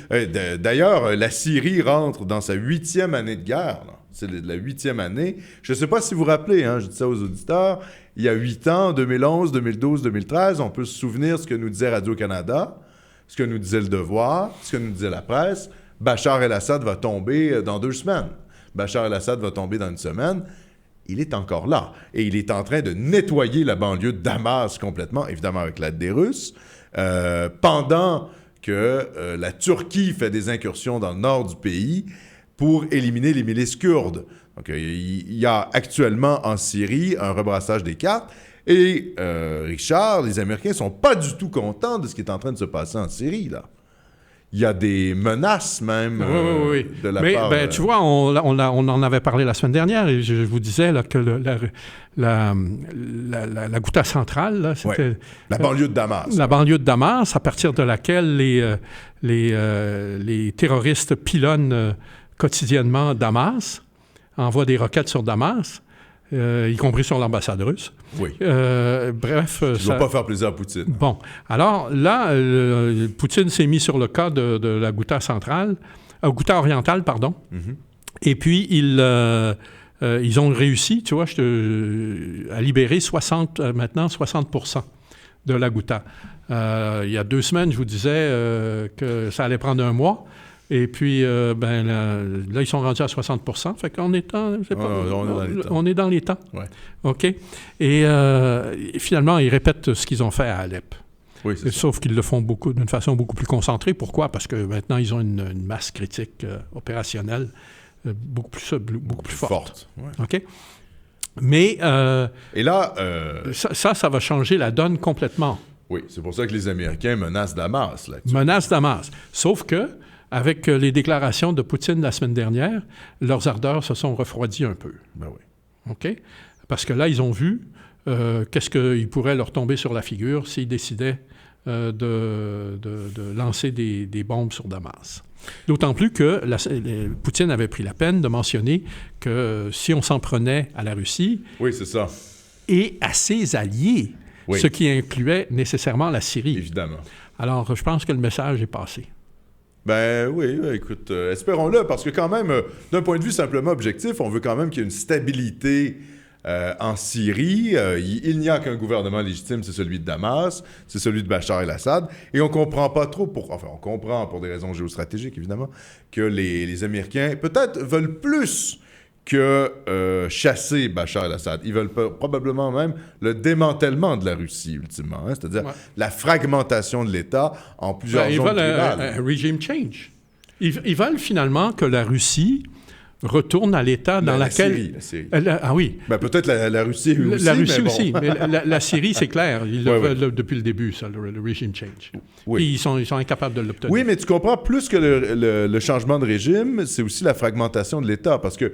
D'ailleurs, la Syrie rentre dans sa 8e année de guerre. Là. C'est la 8e année. Je ne sais pas si vous vous rappelez, hein, je dis ça aux auditeurs, il y a 8 ans, 2011, 2012, 2013, on peut se souvenir ce que nous disait Radio-Canada, ce que nous disait Le Devoir, ce que nous disait la presse. Bachar el-Assad va tomber dans 2 semaines. Bachar el-Assad va tomber dans 1 semaine. Il est encore là. Et il est en train de nettoyer la banlieue de Damas complètement, évidemment avec l'aide des Russes, pendant que la Turquie fait des incursions dans le nord du pays pour éliminer les milices kurdes. Donc, il y a actuellement en Syrie un rebrassage des cartes. Et Richard, les Américains ne sont pas du tout contents de ce qui est en train de se passer en Syrie, là. Il y a des menaces même Oui. de la Mais, part... tu vois, on en avait parlé la semaine dernière et je vous disais là, que la Ghouta centrale, là, c'était... Ouais. La banlieue de Damas. La banlieue de Damas, à partir de laquelle les terroristes pilonnent quotidiennement Damas, envoient des roquettes sur Damas, y compris sur l'ambassade russe. Oui. Bref... Ça ne va pas faire plaisir à Poutine. Bon. Alors là, Poutine s'est mis sur le cas de la Ghouta centrale, Ghouta orientale, pardon. Mm-hmm. Et puis, ils ont réussi, tu vois, à libérer maintenant 60% de la Ghouta. Il y a 2 semaines, je vous disais que ça allait prendre 1 mois. Et puis, là, ils sont rendus à 60%. Fait qu'on est on est dans les temps. Ouais. OK? Et finalement, ils répètent ce qu'ils ont fait à Alep. Oui, c'est ça. Sauf qu'ils le font d'une façon beaucoup plus concentrée. Pourquoi? Parce que maintenant, ils ont une masse critique opérationnelle beaucoup plus forte. Ouais. OK? Mais et là... ça va changer la donne complètement. Oui, c'est pour ça que les Américains menacent Damas. Menacent Damas. Sauf que avec les déclarations de Poutine la semaine dernière, leurs ardeurs se sont refroidies un peu. Ben oui. OK? Parce que là, ils ont vu qu'est-ce qu'il pourrait leur tomber sur la figure s'ils décidaient de lancer des bombes sur Damas. D'autant plus que Poutine avait pris la peine de mentionner que si on s'en prenait à la Russie... Oui, c'est ça. Et à ses alliés, oui. Ce qui incluait nécessairement la Syrie. Évidemment. Alors, je pense que le message est passé. Ben oui, écoute, espérons-le, parce que quand même, d'un point de vue simplement objectif, on veut quand même qu'il y ait une stabilité en Syrie. Il n'y a qu'un gouvernement légitime, c'est celui de Damas, c'est celui de Bachar el-Assad, et on comprend pas trop, on comprend pour des raisons géostratégiques, évidemment, que les Américains, peut-être, veulent plus que chasser Bachar el-Assad. Ils veulent probablement même le démantèlement de la Russie, ultimement. Hein? C'est-à-dire la fragmentation de l'État en plusieurs zones tribales. Ils veulent un regime change. Ils veulent finalement que la Russie retourne à l'État dans laquelle... La Syrie. Ah oui. Ben, peut-être la Russie aussi. La Russie aussi, bon. mais la Syrie, c'est clair. Ils le veulent depuis le début, ça, le regime change. Oui. Puis ils sont incapables de l'obtenir. Oui, mais tu comprends, plus que le changement de régime, c'est aussi la fragmentation de l'État, parce que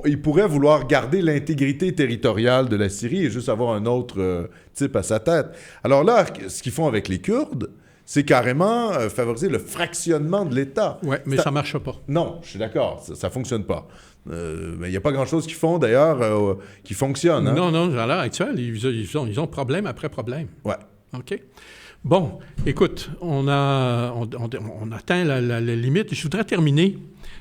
ils pourraient vouloir garder l'intégrité territoriale de la Syrie et juste avoir un autre type à sa tête. Alors là, ce qu'ils font avec les Kurdes, c'est carrément favoriser le fractionnement de l'État. Oui, mais ça ne marche pas. Non, je suis d'accord, ça ne fonctionne pas. Mais il n'y a pas grand-chose qu'ils font, d'ailleurs, qui fonctionne. Hein? Non, à l'heure actuelle, ils ont problème après problème. Ouais. OK? Bon, écoute, on atteint la limite. Je voudrais terminer.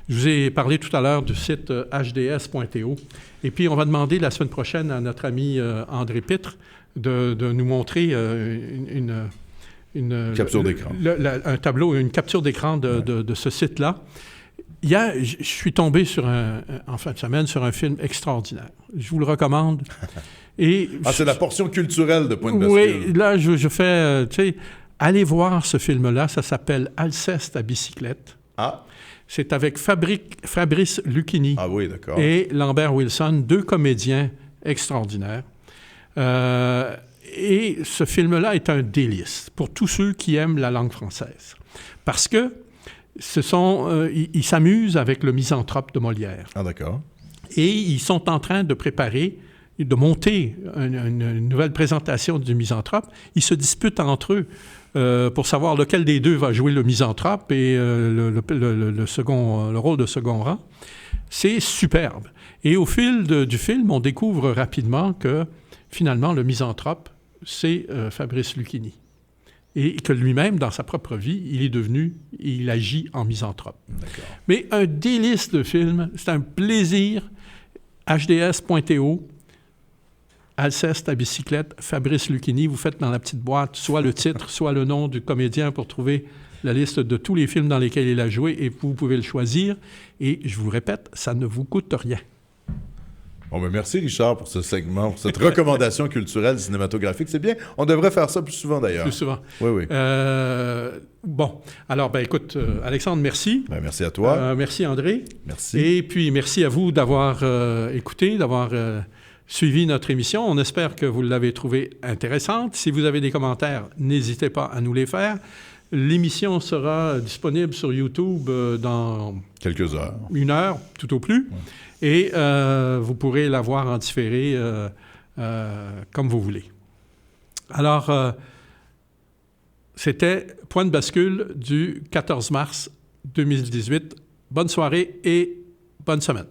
Je vous ai parlé tout à l'heure du site hds.to. Et puis, on va demander la semaine prochaine à notre ami André Pitre de nous montrer une capture d'écran. Un tableau, une capture d'écran de ce site-là. Je suis tombé en fin de semaine sur un film extraordinaire. Je vous le recommande. C'est la portion culturelle de Point de Bascule. Oui, là, je fais... allez voir ce film-là. Ça s'appelle Alceste à bicyclette. Ah. C'est avec Fabrice Lucchini. Ah oui, d'accord. Et Lambert Wilson, 2 comédiens extraordinaires. Et ce film-là est un délice pour tous ceux qui aiment la langue française. Parce que ils s'amusent avec le Misanthrope de Molière. Ah, d'accord. Et ils sont en train de préparer, de monter une nouvelle présentation du Misanthrope. Ils se disputent entre eux pour savoir lequel des deux va jouer le Misanthrope et le rôle de second rang. C'est superbe. Et au fil du film, on découvre rapidement que, finalement, le Misanthrope, c'est Fabrice Lucchini. Et que lui-même, dans sa propre vie, il agit en misanthrope. D'accord. Mais un délice de film, c'est un plaisir. HDS.to, Alceste à bicyclette, Fabrice Lucchini. Vous faites dans la petite boîte soit le titre, soit le nom du comédien pour trouver la liste de tous les films dans lesquels il a joué et vous pouvez le choisir. Et je vous répète, ça ne vous coûte rien. Bon, ben merci Richard pour ce segment, pour cette recommandation culturelle cinématographique. C'est bien. On devrait faire ça plus souvent d'ailleurs. Plus souvent. Oui, oui. Bon, alors, écoute, Alexandre, merci. Ben, merci à toi. Merci André. Merci. Et puis, merci à vous d'avoir écouté, d'avoir suivi notre émission. On espère que vous l'avez trouvée intéressante. Si vous avez des commentaires, n'hésitez pas à nous les faire. L'émission sera disponible sur YouTube dans quelques heures. 1 heure, tout au plus. Ouais. Et vous pourrez la voir en différé comme vous voulez. Alors, c'était Point de bascule du 14 mars 2018. Bonne soirée et bonne semaine.